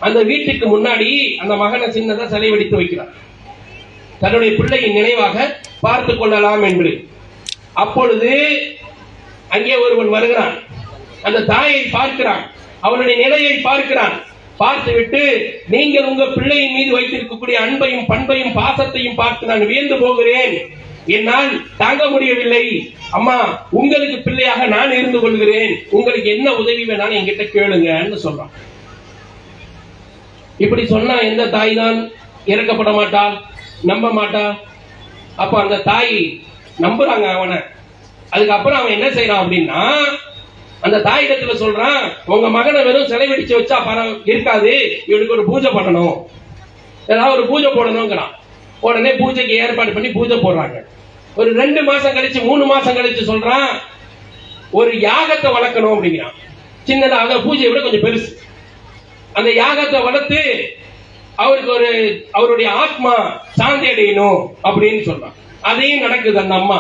அந்த வீட்டுக்கு முன்னாடி அந்த மகனை சின்னதா சிலை வடித்து வைக்கிறார், தன்னுடைய பிள்ளையின் நினைவாக பார்த்துக் கொள்ளலாம் என்று. அப்பொழுது அங்கே ஒருவன் வருகிறான், அந்த தாயை பார்க்கிறான், அவளுடைய நிலையை பார்க்கிறான். பார்த்துவிட்டு, நீங்கள் உங்க பிள்ளையின் மீது வைத்திருக்கக்கூடிய அன்பையும் பண்பையும் பாசத்தையும் பார்த்து நான் வியந்து போகிறேன், என்னால் தாங்க முடியவில்லை. அம்மா, உங்களுக்கு பிள்ளையாக நான் இருந்து கொள்கிறேன், உங்களுக்கு என்ன உதவி வேணாலும் என்கிட்ட கேளுங்கன்னு சொல்றான். இப்படி சொன்னா எந்த தாய் தான் இறக்கப்பட மாட்டா, நம்ப மாட்டா? அப்ப அந்த தாய் நம்புறாங்க அவனை. அதுக்கப்புறம் அவன் என்ன செய்யறான் அப்படின்னா, அந்த தாயிடத்துல சொல்றான், உங்க மகனை வெறும் சிலை வெடிச்சு வச்சா இருக்காது, இவனுக்கு ஒரு பூஜை பண்ணணும், ஏதாவது ஒரு பூஜை போடணுங்கிறான். உடனே பூஜைக்கு ஏற்பாடு பண்ணி பூஜை போடுறாங்க. ஒரு 2 மாசம் கழிச்சு 3 மாசம் கழிச்சு சொல்றான், ஒரு யாகத்தை வளர்க்கணும் அப்படிங்கிறான். சின்னதாக பூஜையை விட கொஞ்சம் பெருசு. அந்த யாகத்தை வளர்த்து அவருக்கு அவருடைய ஆத்மா சாந்தி அடையணும் அப்படின்னு சொல்றான். அதையும் நடக்குது அந்த அம்மா.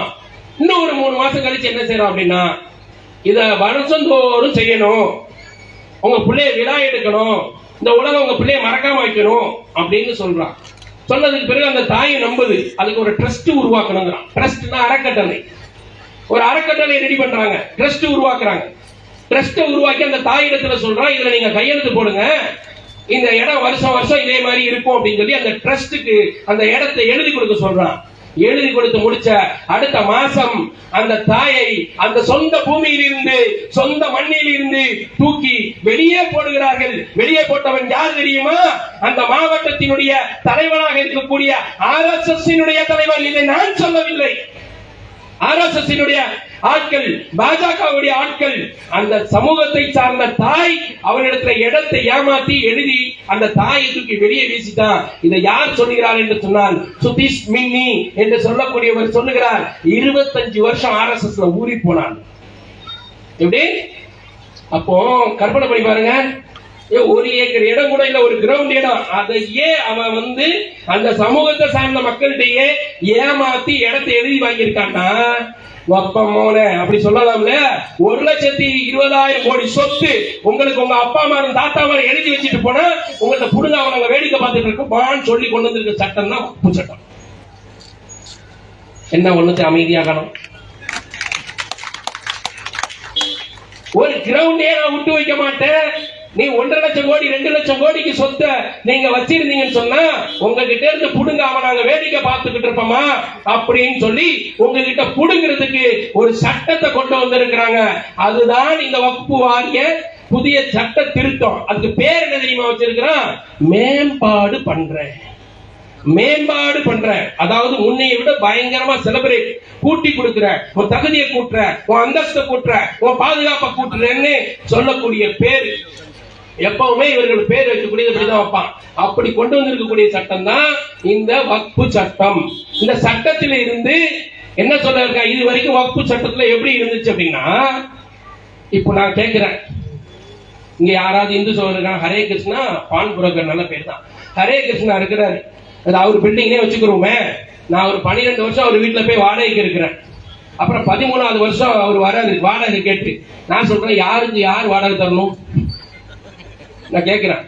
இன்னும் ஒரு 3 மாசம் கழிச்சு என்ன செய்யறோம் அப்படின்னா, இத வருஷந்தோறும் செய்யணும், உங்க பிள்ளைய விழா எடுக்கணும், இந்த உலகம் உங்க பிள்ளைய மறக்காம வைக்கணும் அப்படின்னு சொல்றான். சொன்னதுக்கு பிறகு அந்த தாயை நம்புது. அதுக்கு ஒரு ட்ரஸ்ட் உருவாக்கணுங்கிறான். ட்ரஸ்ட்னா அறக்கட்டளை. ஒரு அறக்கட்டளை ரெடி பண்றாங்க, ட்ரஸ்ட் உருவாக்குறாங்க. ட்ரஸ்ட் உருவாக்கி அந்த தாயிடத்துல சொல்றான், இதுல நீங்க கையெழுத்து போடுங்க, இந்த இடம் வருஷம் வருஷம் இதே மாதிரி இருக்கும் அப்படின்னு சொல்லி அந்த ட்ரஸ்டுக்கு அந்த இடத்தை எழுதி கொடுக்க சொல்றான். எழுதி கொடுத்து முடிச்ச அடுத்த மாசம் அந்த தாயை அந்த சொந்த பூமியில் இருந்து, சொந்த மண்ணில் இருந்து தூக்கி வெளியே போடுகிறார்கள். வெளியே போட்டவன் யார் தெரியுமா? அந்த மாவட்டத்தினுடைய தலைவனாக இருக்கக்கூடிய RSS தலைவர். இதை நான் சொல்லவில்லை, RSS ஆட்கள், பாஜகவுடைய ஆட்கள். அந்த சமூகத்தை சார்ந்த தாய் அவனிடத்துல இடத்தை ஏமாத்தி எழுதி அந்த தாயை தூக்கி வெளியே வீசிட்டான். இதை யார் சொல்லுகிறார் என்று சொன்னால், சுதீஷ் மின்னி என்று சொல்லக்கூடியவர் சொல்லுகிறார். 25 வருஷம் RSSல ஊறி போனான். எப்படி? அப்போ கற்பனை பண்ணி பாருங்க, 1 ஏக்கர் இடம் கூட இல்ல, ஒரு கிரவுண்ட் இடம். அதையே அவன் அந்த சமூகத்தை சார்ந்த மக்களிடையே ஏமாத்தி இடத்தை எழுதி வாங்கியிருக்கான்னா, அப்படி சொல்லலாம்ல. 1,20,000 கோடி சொத்து உங்களுக்கு உங்க அப்பா மாதிரி தாத்தா மாதிரி எழுதி வச்சுட்டு போனா உங்கள்ட்ட புடுங்க அவங்க வேடிக்கை பார்த்துட்டு இருக்கோம்னு சொல்லி கொண்டு வந்திருக்க சட்டம் தான் வக்ஃபு சட்டம். என்ன ஒண்ணுக்கு அமைதியாகணும். ஒரு கிரவுண்டே நான் விட்டு வைக்க மாட்டேன். நீ 1.5 லட்சம் கோடி 2 லட்சம் கோடிக்கு சொத்தை நீங்க வச்சிருந்தீங்கன்னு சொன்னா உங்ககிட்ட இருந்து புடுங்க அவன் நாங்க வேடிக்கை பார்த்துக்கிட்டு இருப்போமா அப்படின்னு சொல்லி உங்ககிட்ட புடுங்கிறதுக்கு ஒரு சட்டத்தை கொண்டு வந்திருக்கிறாங்க. அதுதான் இந்த வக்ஃபு வாரிய புதிய சட்ட திருத்தம். அதுக்கு பேர் என்ன தெரியுமா வச்சிருக்கிறான்? மேம்பாடு பண்றேன், மேம்பாடு பண்ற. அதாவது உன்னையை விட பயங்கரமா செலிபிரேட், கூட்டி கொடுக்கிற, உன் தகுதியை கூட்டுற, உன் அந்தஸ்தை கூட்டுற, உன் பாதுகாப்பை கூட்டுறேன்னு சொல்லக்கூடிய பேரு. எப்பவுமே இவர்கள் பேர் வைக்கக்கூடிய இப்படிதான் வைப்பான். அப்படி கொண்டு வந்திருக்கக்கூடிய சட்டம் தான் இந்த வக்ஃபு சட்டம். இந்த சட்டத்தில இருந்து என்ன சொல்ல இருக்கா, இது வரைக்கும் வக்ஃபு சட்டத்துல எப்படி இருந்துச்சு அப்படின்னா, இப்போ நான் கேட்கிறேன், இங்க யாராவது இந்து சோழர்கள் ஹரே கிருஷ்ணா பான் புரோக்கர் நல்ல பேர் தான், ஹரே கிருஷ்ணா இருக்கிறாரு, அவர் பில்டிங்கே வச்சுக்கிறோமே, நான் ஒரு 12 வருஷம் அவர் வீட்டுல போய் வாடகைக்கு இருக்கிறேன். அப்புறம் 13வது வருஷம் அவர் வராது வாடகை கேட்டு. நான் சொல்றேன், யாருக்கு யார் வாடகை தரணும்? நான் கேட்கிறேன்.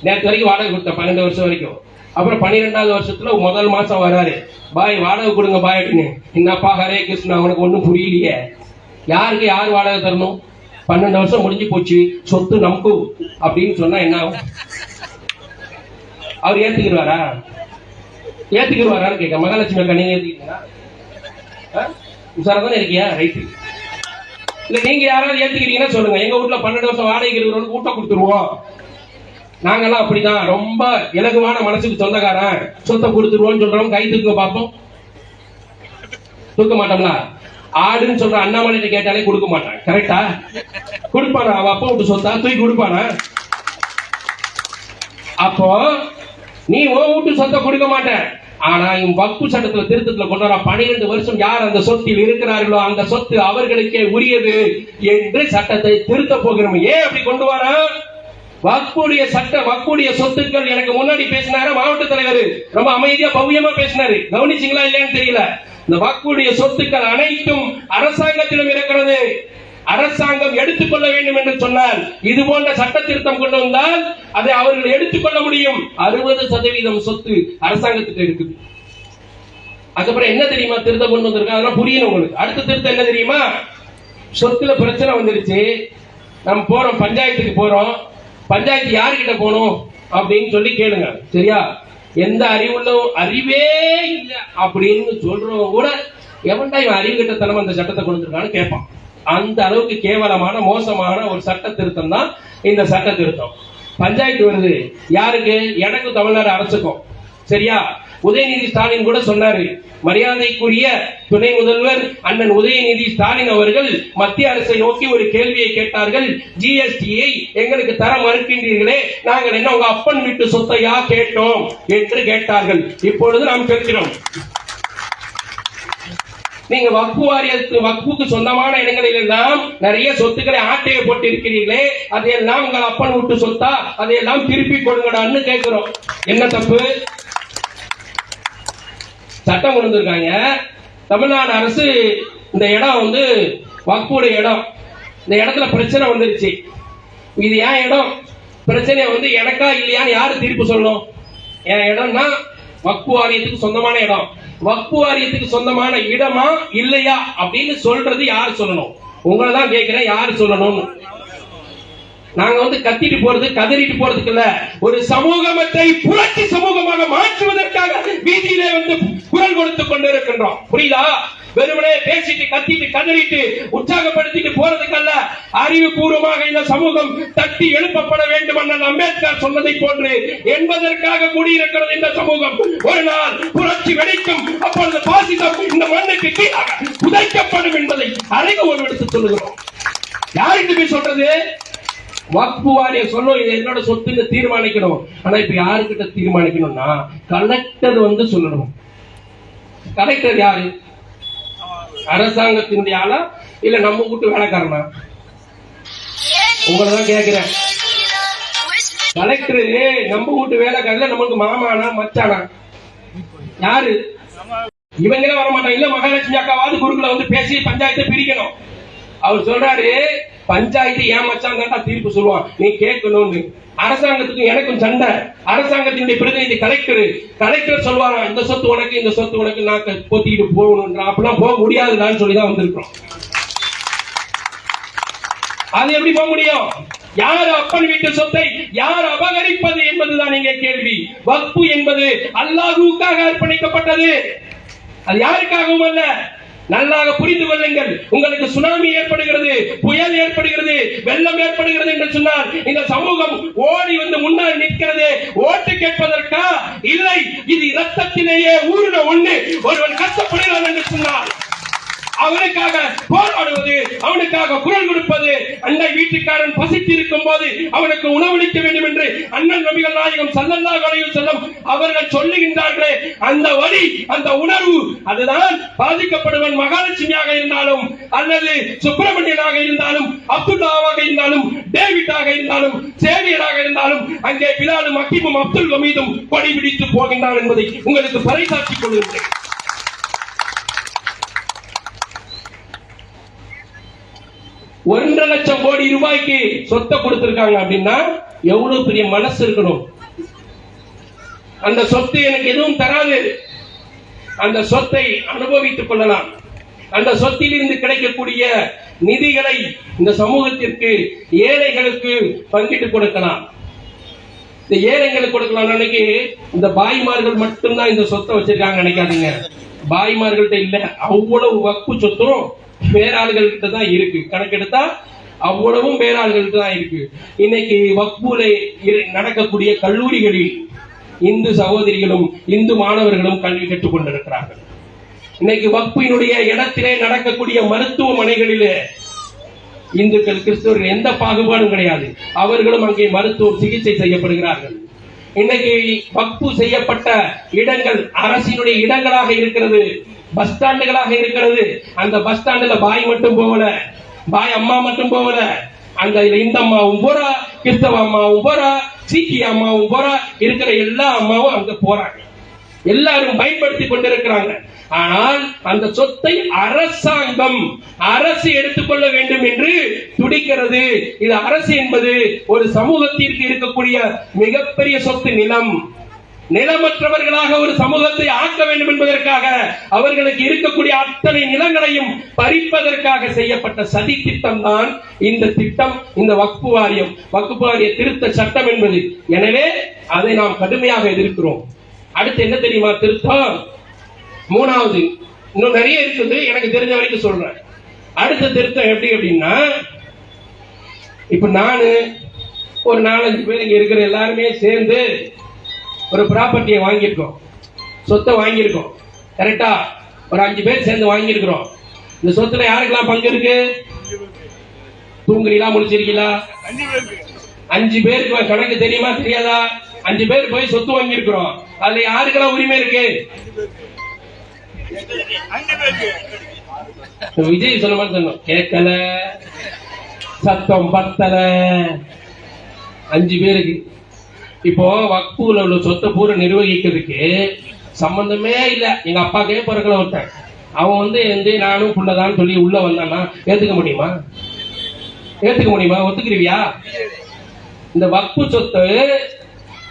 நேற்று வரைக்கும் வாடகை கொடுத்தேன், 12 வருஷம் வரைக்கும். அப்புறம் 12வது வருஷத்துல முதல் மாசம் வராரு, பாய் வாடகை கொடுங்க பாய் அப்படின்னு. என்னப்பா ஹரே கிருஷ்ணா, அவனுக்கு ஒன்றும் புரியலையே. யாருக்கு யார் வாடகை தரணும்? 12 வருஷம் முடிஞ்சு போச்சு, சொத்து நமக்கு அப்படின்னு சொன்னா என்ன ஆகும்? அவர் ஏத்துக்கிடுவாரா? ஏத்துக்கிடுவாரான்னு கேட்க. மகாலட்சுமி அக்கா, நீங்க ஏத்துக்கிறீங்களா? உசாரா தானே இருக்கியா? ரைட்டு. இல்ல நீங்க யாராவது ஏத்துக்கிறீங்கன்னா சொல்லுங்க. எங்க வீட்டுல 12 வருஷம் வாடகைக்கு இருக்கிறவங்களுக்கு கூட்டம் கொடுத்துருவோம். நாங்கெல்லாம் அப்படிதான், ரொம்ப இலகுவான மனசுக்கு சொந்தக்காரன், சொத்தை கொடுத்துருவோம் சொல்றோம். கை தூக்க பார்ப்போம், தூக்க மாட்டோம்ல. ஆடுன்னு சொல்ற அண்ணாமலை கேட்டாலே கொடுக்க மாட்டான். கரெக்டா? கொடுப்பானா? அவ அப்பா விட்டு சொத்தா தூக்கி கொடுப்பானா? அப்போ நீ உன் வீட்டு சொத்தை கொடுக்க மாட்டேன். ஆனா வக்பு சட்டத்துல திருத்தத்துல கொண்டு வர 12 வருஷம் யார் அந்த சொத்தில் இருக்கிறார்களோ அந்த சொத்து அவர்களுக்கே உரியது என்று சட்டத்தை திருத்த போகிறோம். ஏன் அப்படி கொண்டு வர? வக்புடைய வக்புடைய சொத்துக்கள். எனக்கு முன்னாடி பேசினாரு மாவட்ட தலைவர், ரொம்ப அமைதியா பவ்யமா பேசினாரு. கவனிச்சிங்களா இல்லையான்னு தெரியல. இந்த வக்புடைய சொத்துக்கள் அனைத்தும் அரசாங்கத்திடம் இருக்கிறது. அரசாங்கம் எடுத்துக்கொள்ள வேண்டும் என்று சொன்னால் இது போன்ற சட்ட திருத்தம் கொண்டு வந்தால் அதை அவர்கள் எடுத்துக்கொள்ள முடியும். 60% சொத்து அரசாங்கத்துக்கு இருக்குது. அதுக்கப்புறம் என்ன தெரியுமா திருத்தம் கொண்டு வந்திருக்காங்க? அதெல்லாம் புரியணும் உங்களுக்கு. அடுத்த திருத்தம் என்ன தெரியுமா? சொத்துல பிரச்சனை வந்துருச்சு, நம்ம போறோம் பஞ்சாயத்துக்கு போறோம். பஞ்சாயத்து யாருக்கிட்ட போகணும் அப்படின்னு சொல்லி கேளுங்க. சரியா? எந்த அறிவே இல்லை அப்படின்னு சொல்றவங்க கூட எவன்டா இவன் அறிவு கிட்டத்தனமா அந்த சட்டத்தை கொண்டு வந்திருக்கான்னு கேட்பான். அந்த அளவுக்கு கேவலமான மோசமான ஒரு சட்ட திருத்தம் தான் இந்த சட்ட திருத்தம். பஞ்சாயத்து வருது யாருக்கு? எனக்கு தமிழ்நாடு அரசுக்கும். சரியா? உதயநிதி ஸ்டாலின் கூட சொன்னாரு. மரியாதைக்குரிய துணை முதல்வர் அண்ணன் உதயநிதி ஸ்டாலின் அவர்கள் மத்திய அரசை நோக்கி ஒரு கேள்வியை கேட்டார்கள். ஜிஎஸ்டியை எங்களுக்கு தர மறுக்கின்றீர்களே, நாங்கள் என்ன உங்க அப்பன் வீட்டு சொத்தையா கேட்டோம் என்று கேட்டார்கள். இப்பொழுது நாம் கேட்கிறோம், நீங்க வக்பு வாரியத்துக்கு வக்புக்கு சொந்தமான இடங்களில் எல்லாம் நிறைய சொத்துக்களை ஆட்டையை போட்டு இருக்கிறீர்களே, அதையெல்லாம் உங்கள் அப்பன் வீட்டு சொத்தா? அதையெல்லாம் திருப்பி கொடுங்கடான்னு கேட்கிறோம். என்ன தப்பு? சட்டம் கொண்டு வந்திருக்காங்க. தமிழ்நாடு அரசு இந்த இடம் வந்து வக்புடைய இடம். இந்த இடத்துல பிரச்சனை வந்துருச்சு. இது ஏன் இடம்? பிரச்சனை வந்து எனக்கா இல்லையான்னு யாரு தீர்ப்பு சொல்லணும்? என் இடம்னா வக்பு வாரியத்துக்கு சொந்தமான இடம். வக்பு வாரியத்துக்கு சொந்தமான இடமா இல்லையா அப்படின்னு சொல்றது யாரு சொல்லணும்? உங்களை தான் கேட்கிறேன், யாரு சொல்லணும்? நாங்க வந்து கத்திட்டு போறது கதறிட்டு போறதுக்கு இல்ல, ஒரு சமூகத்தை புரட்சி சமூகமாக மாற்றுவதற்காக வீதியிலே வந்து குரல் கொடுத்துக் கொண்டிருக்கின்றோம். புரியுதா? வெறுமனே பேசிட்டு கத்திட்டு கதறிட்டு உற்சாகப்படுத்திட்டு போறதுக்கல்ல, அறிவுபூர்வமாக இந்த சமூகம் தட்டி எழுப்பப்பட வேண்டும் என அம்பேத்கர் சொன்னதை போன்று என்பதற்காக கூடியிருக்கிறது இந்த சமூகம். ஒரு நாள் புரட்சி வெடிக்கும், அப்பொழுது பாசிசம் இந்த மண்ணுக்கு கீழாக புதைக்கப்படும் என்பதை அறிவுரை எடுத்து சொல்லுகிறோம். யாருக்கு போய் சொல்றது? வக்பு வாரியம் சொல்லும், இது என்னோட சொத்துன்னு தீர்மானிக்கணும். ஆனா இப்ப யாருக்கிட்ட தீர்மானிக்கணும்னா கலெக்டர் வந்து சொல்லணும். கலெக்டர் யாரு? அரசாங்கத்தினுடைய ஆளா இல்ல நம்ம வீட்டு வேலைக்காரனா? உங்களதான் கேட்கிறேன். கலெக்டர் நம்ம வீட்டு வேலைக்காரல நமக்கு மாமானா மச்சானா? யாரு? இவங்களே வரமாட்டாங்க. இல்ல மகாலட்சுமி அக்காவாவது குறுக்குல வந்து பேசி பஞ்சாயத்தை பிரிக்கணும். அவர் சொல்றாரு, பஞ்சாயத்து ஏன் மச்சான் தான் தீர்ப்பு சொல்லுவான், நீ கேட்கணும்னு. அரசாங்கத்துக்கும் எனக்கும் சண்டை. அரசாங்கத்தினுடைய பிரதிநிதி கலெக்டர் சொல்லுவாரா, இந்த சொத்து உனக்கு இந்த சொத்து உனக்கு நாக்க போத்திக்கிட்டு போகணும். அப்படிலாம் போக முடியாதுன்னு சொல்லிதான் வந்திருக்கிறோம். அது எப்படி போக முடியும்? யார் அப்பன் வீட்டு சொத்தை யார் அபகரிப்பது என்பதுதான் இங்கே கேள்வி. வக்பு என்பது அல்லாஹ்வுக்காக அர்ப்பணிக்கப்பட்டது, அது யாருக்காகவும் அல்ல. நல்லாக புரிந்து கொள்ளுங்கள். உங்களுக்கு சுனாமி ஏற்படுகிறது, புயல் ஏற்படுகிறது, வெள்ளம் ஏற்படுகிறது என்று சொன்னால் இந்த சமூகம் ஓடி வந்து முன்னால் நிற்கிறது. ஓட்டு கேட்பதற்கா? இல்லை, இது இரத்தத்திலேயே ஊறின ஒண்ணு. ஒருவன் கஷ்டப்படுகிறான் என்று சொன்னால் அவனுக்காக போராடுவது, அவனுக்காக குரல் கொடுப்பது, அண்டை வீட்டுக்காரன் பசித்து இருக்கும் போது அவனுக்கு உணவளிக்க வேண்டும் என்று அண்ணன் நபிகள் நாயகம் ஸல்லல்லாஹு அலைஹி வஸல்லம் அவர்கள் சொல்லுகின்றார்களே, அந்த வழி, அந்த உணர்வு, அதுதான் பாதிக்கப்படுவன் மகாலட்சுமியாக இருந்தாலும் அல்லது சுப்பிரமணியனாக இருந்தாலும் அப்துல்லாவாக இருந்தாலும் டேவிட்டாக இருந்தாலும் சேவியராக இருந்தாலும் அங்கே பிலாலும் அக்கீமும் அப்துல் ஹமீதும் கொடி பிடித்து போகின்றான் என்பதை உங்களுக்கு பறைசாற்றிக் கொள்கின்றேன். 1,50,000 கோடி ரூபாய்க்கு சொத்தை கொடுத்திருக்காங்க அப்படின்னா எவ்வளவு பெரிய மனசு இருக்கணும். அந்த சொத்து எனக்கு எதுவும் தராது, அந்த சொத்தை அனுபவித்துக் கொள்ளலாம். அந்த சொத்திலிருந்து கிடைக்கக்கூடிய நிதிகளை இந்த சமூகத்திற்கு, ஏழைகளுக்கு பங்கிட்டு கொடுக்கலாம். இந்த ஏழைகளுக்கு கொடுக்கலாம். அன்னைக்கு இந்த பாய்மார்கள் மட்டும்தான் இந்த சொத்தை வச்சிருக்காங்க நினைக்காதீங்க. பாய்மார்கள்ட்ட இல்ல, அவ்வளவு வக்பு சொத்தும் வேறாள்கள்கிட்ட தான் இருக்கு. கணக்கெடுத்தா அவ்வளவும் வேறாள்கள்கிட்ட தான் இருக்கு. இன்னைக்கு வக்புல நடக்கக்கூடிய கல்லூரிகளில் இந்து சகோதரிகளும் இந்து மாணவர்களும் கல்வி கற்றுக் கொண்டிருக்கிறார்கள். இன்னைக்கு வக்பினுடைய இடத்திலே நடக்கக்கூடிய மருத்துவமனைகளிலே இந்துக்கள் கிறிஸ்தவர்கள் எந்த பாகுபாடும் கிடையாது. அவர்களும் அங்கே மருத்துவ சிகிச்சை செய்யப்படுகிறார்கள். இன்னைக்கு வக்பு செய்யப்பட்ட இடங்கள் அரசினுடைய இடங்களாக இருக்கிறது, பஸ் ஸ்டாண்டுகளாக இருக்கிறது. அந்த பஸ் ஸ்டாண்டுல பாய் மட்டும் போகல, பாய் அம்மா மட்டும் போகல, அந்த இந்த அம்மாவும் போறா, கிறிஸ்தவ அம்மாவும் போறா, சீக்கிய அம்மாவும் போறா, இருக்கிற எல்லா அம்மாவும் அங்க போறாங்க. எல்லாரும் பயன்படுத்திக் கொண்டிருக்கிறாங்க. ஆனால் அந்த சொத்தை அரசாங்கம், அரசு எடுத்துக்கொள்ள வேண்டும் என்று துடிக்கிறது. இது அரசு என்பது ஒரு சமூகத்திற்கு இருக்கக்கூடிய மிகப்பெரிய சொத்து. நிலம், நிலமற்றவர்களாக ஒரு சமூகத்தை ஆக்க வேண்டும் என்பதற்காக அவர்களுக்கு இருக்கக்கூடிய அத்தனை நிலங்களையும் பறிப்பதற்காக செய்யப்பட்ட சதி திட்டம் தான் இந்த திட்டம், இந்த வக்பு வாரியம், வக்பு வாரிய திருத்த சட்டம் என்பது. எனவே அதை நாம் கடுமையாக எதிர்க்கிறோம். அடுத்து என்ன தெரியுமா திருத்தம்? மூணாவது, இன்னும் நிறைய இருக்குது, எனக்கு தெரிஞ்ச வரைக்கும் சொல்றேன். அடுத்த திருத்தம் எப்படி அப்படின்னா, இப்ப நானு ஒரு 4-5 பேர் இங்க இருக்கிற எல்லாருமே சேர்ந்து ஒரு ப்ராப்பர்ட்டியை வாங்கியிருக்கோம், சொத்தை வாங்கியிருக்கோம். கரெக்டா? ஒரு 5 பேர் சேர்ந்து வாங்கியிருக்கிறோம். இந்த சொத்துல யாருக்கெல்லாம் பங்கு இருக்கு? தூங்குறீங்களா, முடிச்சிருக்கீங்களா? 5 பேருக்கு கணக்கு தெரியுமா தெரியாதா? 5 பேர் போய் சொத்து வாங்கியிருக்கிறோம். அதுல யாருக்கெல்லாம் உரிமை இருக்கு? விஜய் சொன்ன மாதிரி சொன்னோம், கேட்கல, சத்தம் பத்தல. 5 பேருக்கு. இப்போ வக்புல உள்ள சொத்தை பூரா நிர்வகிக்கிறதுக்கு சம்பந்தமே இல்ல. எங்க அப்பாக்கே பிறக்கல ஒருத்தன், அவன் வந்து நானும் புள்ளதான் சொல்லி உள்ள வந்தான்னா ஏத்துக்க முடியுமா? ஏத்துக்க முடியுமா? ஒத்துக்கிறியா? இந்த வக்பு சொத்து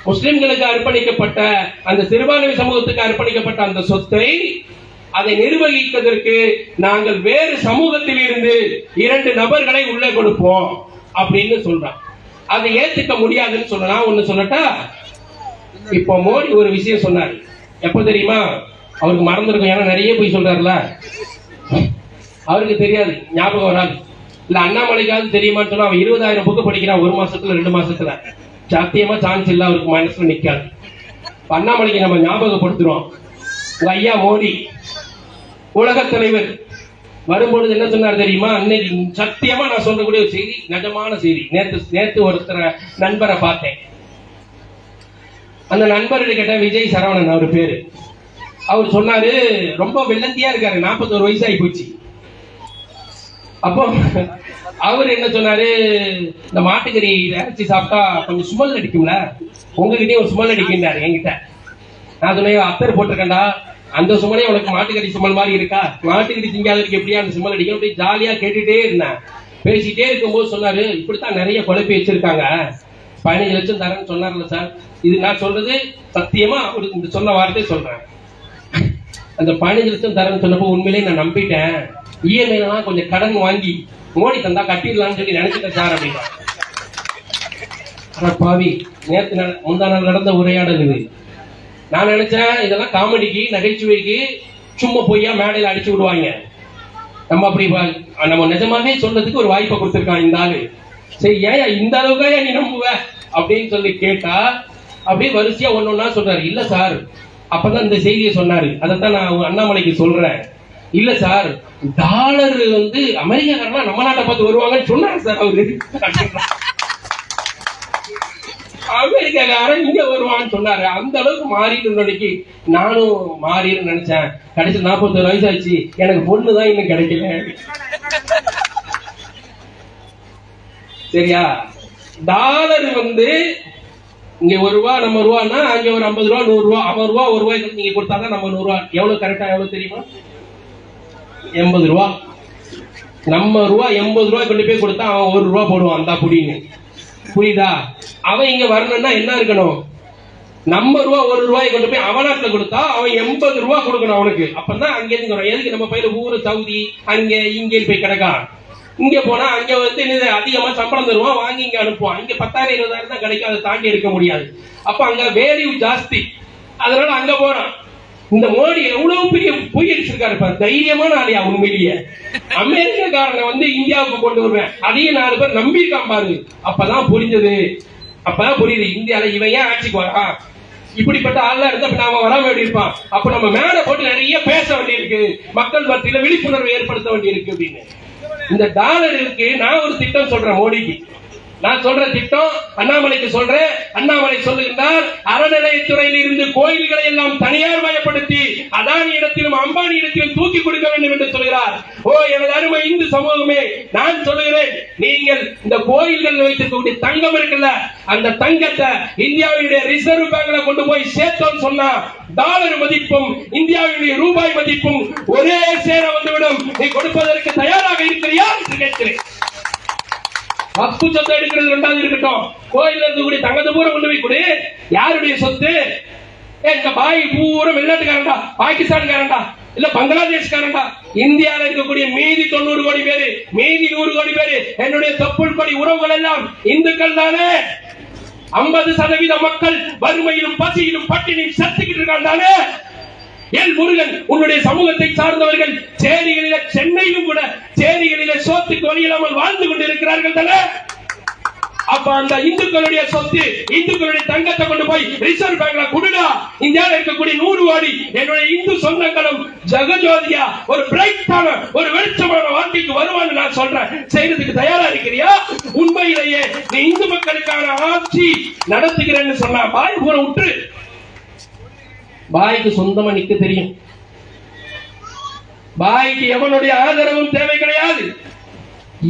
முஸ்லிம்களுக்கு அர்ப்பணிக்கப்பட்ட, அந்த சிறுபான்மை சமூகத்துக்கு அர்ப்பணிக்கப்பட்ட அந்த சொத்தை அதை நிர்வகிப்பதற்கு நாங்கள் வேறு சமூகத்தில் இருந்து 2 நபர்களை உள்ளே கொடுப்போம் அப்படின்னு சொல்றான். அதை ஏத்துக்க முடியாதுன்னு சொல்லலாம். ஒண்ணு சொல்லட்டா, இப்போ மோடி ஒரு விஷயம் சொன்னார். எப்ப தெரியுமா? அவருக்கு மறந்துருக்கும், ஏன்னா நிறைய போய் சொல்றாருல, அவருக்கு தெரியாது, ஞாபகம் வராது. இல்ல அண்ணாமலைக்காவது தெரியுமான்னு சொன்னா, அவன் 20,000 புக்கு படிக்கிறான் 1 மாசத்துல 2 மாசத்துல. சத்தியமா சான்ஸ் இல்ல, அவருக்கு மனசுல நிக்காது. அண்ணாமலைக்கு நம்ம ஞாபகப்படுத்துறோம். உங்க ஐயா மோடி உலக தலைவர் வரும்பொழுது என்ன சொன்னார் தெரியுமா? அன்னைக்கு சத்தியமா நான் சொல்லக்கூடிய ஒரு செய்தி, நிஜமான செய்தி. நேத்து ஒருத்தர நண்பரை பார்த்தேன். அந்த நண்பர்கிட்ட கேட்ட, விஜய் சரவணன் அவர் பேரு. அவர் சொன்னாரு, ரொம்ப வெள்ளந்தியா இருக்காரு, 41 வயசு ஆகி போச்சு. அப்போ அவர் என்ன சொன்னாரு, இந்த மாட்டுக்கறி இறைச்சி சாப்பிட்டா கொஞ்சம் சுமல் அடிக்கும்ல, உங்ககிட்டயே ஒரு சுமல் அடிக்கின்றாரு என்கிட்ட. நான் சொன்னேன், அத்தர் போட்டிருக்கேன்டா, அந்த சுமலே உனக்கு மாட்டுக்கறி சுமல் மாதிரி இருக்கா? மாட்டுக்கறி திங்காததுக்கு எப்படியா அந்த சுமல் அடிக்கும்? அப்படி ஜாலியா கேட்டுட்டே இருந்தேன். பேசிட்டே இருக்கும்போது சொன்னாரு, இப்படித்தான் நிறைய குழப்பி வச்சிருக்காங்க, 15 லட்சம் தரேன்னு சொன்னார்ல சார். இது நான் சொல்றது சத்தியமா அவருக்கு இந்த சொன்ன வார்த்தை சொல்றேன். அந்த 15 லட்சம் தரேன்னு சொன்னப்போ உண்மையிலேயே நான் நம்பிட்டேன். இஎம்ஐலாம் கொஞ்சம் கடன் வாங்கி மோடி தந்தா கட்டிடலாம்னு சொல்லி நினைச்சிட்டேன் சார் அப்படின்னா. ஆனா பாவி, நேற்று முந்தா நாள் நடந்த உரையாடல் இது. நான் நினைச்சேன் இதெல்லாம் காமெடிக்கு, நகைச்சுவைக்கு, சும்மா பொய்யா மேடையில் அடிச்சு விடுவாங்க. நம்ம அப்படி நம்ம நிஜமாவே சொல்றதுக்கு ஒரு வாய்ப்பை கொடுத்திருக்கான் இந்த ஆளு. சரி, ஏன் இந்த அளவுக்கு நீ நம்புவ அப்படின்னு சொல்லி கேட்டா, அப்படியே வரிசையா ஒன்னொன்னா சொல்றாரு. இல்ல சார், அப்பதான் இந்த செய்தியை சொன்னாரு, அதைத்தான் நான் அண்ணாமலைக்கு சொல்றேன். இல்ல சார், டாலர் வந்து அமெரிக்காக்காரனா நம்ம நாட்டை பார்த்து வருவாங்கன்னு சொன்னாரு சார் அவரு. அமெரிக்காக்காரன் இங்க வருவான்னு சொன்னாரு. அந்த அளவுக்கு மாறிட்டு நானும் மாறின்னு நினைச்சேன். கடைசி 41 வயசு ஆச்சு, எனக்கு பொண்ணுதான் இன்னும் கிடைக்கல. சரியா? டாலர் வந்து இங்க ₹1 நம்ம ரூபான்னா அங்க ஒரு 50 ரூபா 100 ரூபா, அவன் ரூபா 1 ரூபாய்க்கு நீங்க கொடுத்தாதான் நம்ம 100 ரூபா. எவ்வளவு கரெக்டா எவ்வளவு தெரியுமா? 80 ரூபா. நம்ம ரூபா 80 ரூபாய் கொண்டு போய் கொடுத்தா அவன் 1 ரூபா போடுவான் அந்த புடின்னு. புரியுதா? அவன் இங்க வரணும்னா என்ன இருக்கணும்? நம்ம ரூபா 1 ரூபாய் கொண்டு போய் அவனாட்டுல கொடுத்தா அவன் 80 ரூபா கொடுக்கணும் அவனுக்கு. அப்பதான் அங்க இருந்து வரும். எதுக்கு நம்ம பையில ஊரு சவுதி அங்க இங்கே போய் கிடக்கான். இங்க போனா அங்க வந்து அதிகமா சம்பளம் தருவான், வாங்கி இங்க அனுப்புவான். இங்க 10,000 20,000 தான் கிடைக்கும், அதை தாண்டி எடுக்க முடியாது. அப்ப அங்க வேல்யூ ஜாஸ்தி, அதனால அங்க போறான். இந்த மோடி எவ்வளவு பெரிய பொய் அடிச்சிருக்காரு, தைரியமான ஆளியா உண்மையிலேயே. அமெரிக்காரனை வந்து இந்தியாவுக்கு கொண்டு வருவேன், அதையும் 4 பேர் நம்பியிருக்கான் பாருங்க. அப்பதான் புரிஞ்சது, அப்பதான் புரியுது இந்தியால இவன் ஏன் ஆட்சிக்கு வரா. இப்படிப்பட்ட ஆள்லாம் இருந்தா நாம வராம வேண்டி இருப்பான். அப்ப நம்ம மேல போட்டு நிறைய பேச வேண்டியிருக்கு, மக்கள் மத்தியில விழிப்புணர்வு ஏற்படுத்த வேண்டியிருக்கு அப்படின்னு. இந்த டாலருக்கு நான் ஒரு திட்டம் சொல்றேன் மோடிக்கு. நான் சொல்ற திட்டம் அண்ணாமலைக்கு சொல்றேன். அண்ணாமலை சொல்லுகின்றார், அறநிலையத்துறையில் இருந்து கோயில்களை எல்லாம் தனியார் மயப்படுத்தி அதானி இடத்திலும் அம்பானி இடத்திலும் தூக்கி கொடுக்க வேண்டும் என்று சொல்கிறார். ஓ எனது அருமை இந்து சமூகமே, நான் சொல்லுகிறேன், நீங்கள் இந்த கோயில்கள் வைத்திருக்கக்கூடிய தங்கம் இருக்குல்ல, அந்த தங்கத்தை இந்தியாவுடைய ரிசர்வ் பேங்க்ல கொண்டு போய் சேர்த்தோம் சொன்னா டாலர் மதிப்பும் இந்தியாவுடைய ரூபாய் மதிப்பும் ஒரே சேர வந்துவிடும். நீ கொடுப்பதற்கு தயாராக இருக்கிறியா என்று கேட்கிறேன். வக்ஃபு சொத்தை எடுக்கிறது 2வது இருக்கட்டும், கோயில்ல இருக்கக்கூடிய தங்கத்தை பூரா கொண்டு போய் கொடு. யாருடைய சொத்து? எங்க பாய் பூரா வெளிநாட்டுக்காரண்டா, பாகிஸ்தான்காரண்டா, இல்ல பங்களாதேஷ்காரண்டா. இந்தியாவில் இருக்கக்கூடிய மீதி 90 கோடி பேரு, மீதி 100 கோடி பேரு என்னுடைய தொப்புள் கொடி உறவுகள் எல்லாம் இந்துக்கள் தானே. 50% மக்கள் வறுமையிலும் பசியிலும் பட்டினியும் செத்துக்கிட்டு இருக்காங்க தானே. எல் முருகன், உன்னுடைய சமூகத்தை சார்ந்தவர்கள் சேரிகளில, சென்னையிலும் கூட சேரிகளில சோத்துக்கு வழி இல்லாமல் வாழ்ந்து கொண்டிருக்கிறார்கள் தானே. அப்ப அந்த இந்துக்களுடைய சொத்து, இந்துக்களுடைய தங்கத்தை கொண்டு போய் ரிசர்வ் பேங்க்ல கொடுடா. இந்தியாவில் இருக்கக்கூடிய 100 கோடி என்னுடைய இந்து சொந்தங்களும் ஜெகஜோதியா ஒரு பிரைட்டான, ஒரு வெளிச்சமான வாழ்க்கைக்கு வருவான்னு நான் சொல்றேன். செய்யறதுக்கு தயாரா இருக்கிறியா? உண்மையிலேயே நீ இந்து மக்களுக்கான ஆட்சி நடத்துகிறேன்னு சொன்னா பாய் பூரா விட்டு. பாய்க்கு சொந்தமா நிக்க தெரியும். பாய்க்கு எவனுடைய ஆதரவும் தேவை கிடையாது.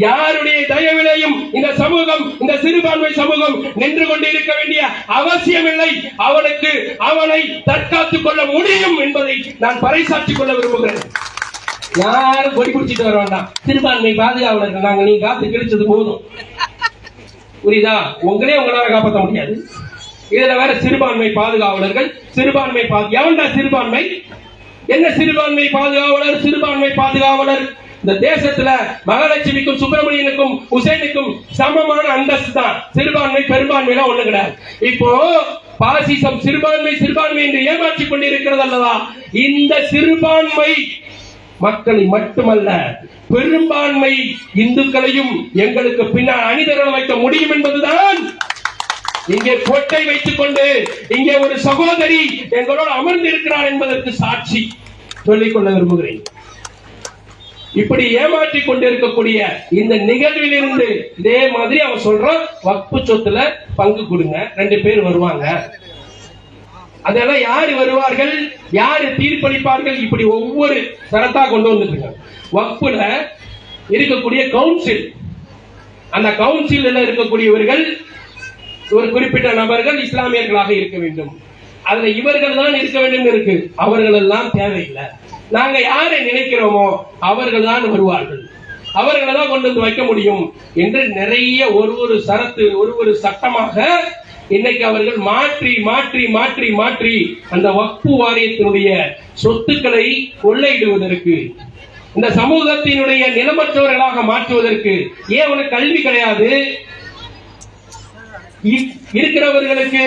யாருடைய தயவிலையும் இந்த சமூகம், இந்த சிறுபான்மை சமூகம் நின்று கொண்டிருக்க வேண்டிய அவசியம் இல்லை. அவனுக்கு அவனை தற்காத்துக் கொள்ள முடியும் என்பதை நான் பறைசாற்றிக் கொள்ள விரும்புகிறேன். யாரும் கொடி பிடிச்சிட்டு வர வேண்டாம். சிறுபான்மை பாதுகாவலர்கள் நாங்க, நீ காத்து கிழிச்சது போதும். புரியுதா? உங்களால காப்பாற்ற முடியாது. இதுல வேற சிறுபான்மை பாதுகாவலர்கள், சிறுபான்மை எவன்டா சிறுபான்மை? என்ன சிறுபான்மை பாதுகாவலர்? சிறுபான்மை பாதுகாவலர் இந்த தேசத்துல மகாலட்சுமிக்கும் சுப்பிரமணியனுக்கும் உசேனுக்கும் சமமான அந்தஸ்து தான். சிறுபான்மை பெரும்பான்மை ஒண்ணு கிடையாது. இப்போ பாசிசம் சிறுபான்மை சிறுபான்மை என்று ஏமாற்றிக் கொண்டிருக்கிறது அல்லவா? இந்த சிறுபான்மை மக்களை மட்டுமல்ல, பெரும்பான்மை இந்துக்களையும் எங்களுக்கு பின்னால் அணிதரல் வைக்க முடியும் என்பதுதான் இங்கே கோட்டை வைத்துக் கொண்டு இங்கே ஒரு சகோதரி எங்களோடு அமர்ந்து இருக்கிறார் என்பதற்கு சாட்சி சொல்லிக் கொள்ள விரும்புகிறேன். இப்படி ஏமாற்றிக் கொண்டிருக்கக்கூடிய இந்த நிகழ்வில் இருந்து இதே மாதிரி அவன் சொல்றான், வக்ஃபு சொத்துல பங்கு கொடுங்க, 2 பேர் வருவாங்க. அதெல்லாம் யாரு வருவார்கள், யாரு தீர்ப்பளிப்பார்கள்? இப்படி ஒவ்வொரு சரத்தா கொண்டு வந்துட்டு வக்ஃபுல இருக்கக்கூடிய கவுன்சில், அந்த கவுன்சில் இருக்கக்கூடியவர்கள் ஒரு குறிப்பிட்ட நபர்கள் இஸ்லாமியர்களாக இருக்க வேண்டும். அதுல இவர்கள் தான் இருக்க வேண்டும் இருக்கு. அவர்கள் எல்லாம் தேவையில்லை. நாங்க யாரை நினைக்கிறோமோ அவர்கள் தான் வருவார்கள், அவர்களை தான் கொண்டு வந்து வைக்க முடியும் என்று நிறைய ஒரு சரத்து, ஒரு சட்டமாக இன்னைக்கு அவர்கள் மாற்றி மாற்றி மாற்றி மாற்றி அந்த வக்ஃபு வாரியத்தினுடைய சொத்துக்களை கொள்ளையிடுவதற்கு, இந்த சமூகத்தினுடைய நிலமற்றவர்களாக மாற்றுவதற்கு. ஏன் உனக்கு கல்வி கிடையாது? இருக்கிறவர்களுக்கு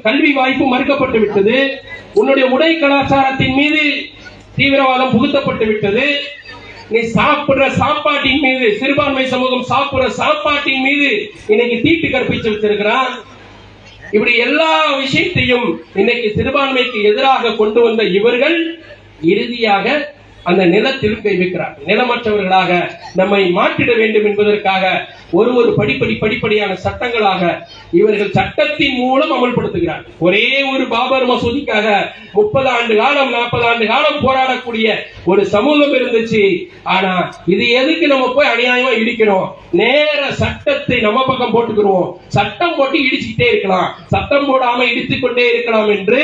கல்வி வாய்ப்பு மறுக்கப்பட்டு விட்டது. உன்னுடைய உடை கலாச்சாரத்தின் மீது தீவிரவாதம் புகுத்தப்பட்டு விட்டது. நீ சாப்பிடுற சாப்பாட்டின் மீது, சிறுபான்மை சமூகம் சாப்பிடுற சாப்பாட்டின் மீது இன்னைக்கு தீட்டு கற்பிச்சு வச்சிருக்கிறான். இப்படி எல்லா விஷயத்தையும் இன்னைக்கு சிறுபான்மைக்கு எதிராக கொண்டு வந்த இவர்கள் இறுதியாக அந்த நிலத்தில் கை வைக்கிறார். நிலமற்றவர்களாக நம்மை மாற்றிட வேண்டும் என்பதற்காக ஒரு படிப்படியான சட்டங்களாக இவர்கள் சட்டத்தின் மூலம் அமல்படுத்துகிறார். ஒரே ஒரு பாபர் மசூதிக்காக 30 ஆண்டு காலம் 40 ஆண்டு காலம் போராடக்கூடிய ஒரு சமூகம் இருந்துச்சு. ஆனா இது எதுக்கு நம்ம போய் அநியாயமா இடிக்கிறோம்? நேர சட்டத்தை நம்ம பக்கம் போட்டுக்கிறோம். சட்டம் போட்டு இடிச்சுக்கிட்டே இருக்கலாம், சட்டம் போடாம இடித்துக் கொண்டே இருக்கலாம் என்று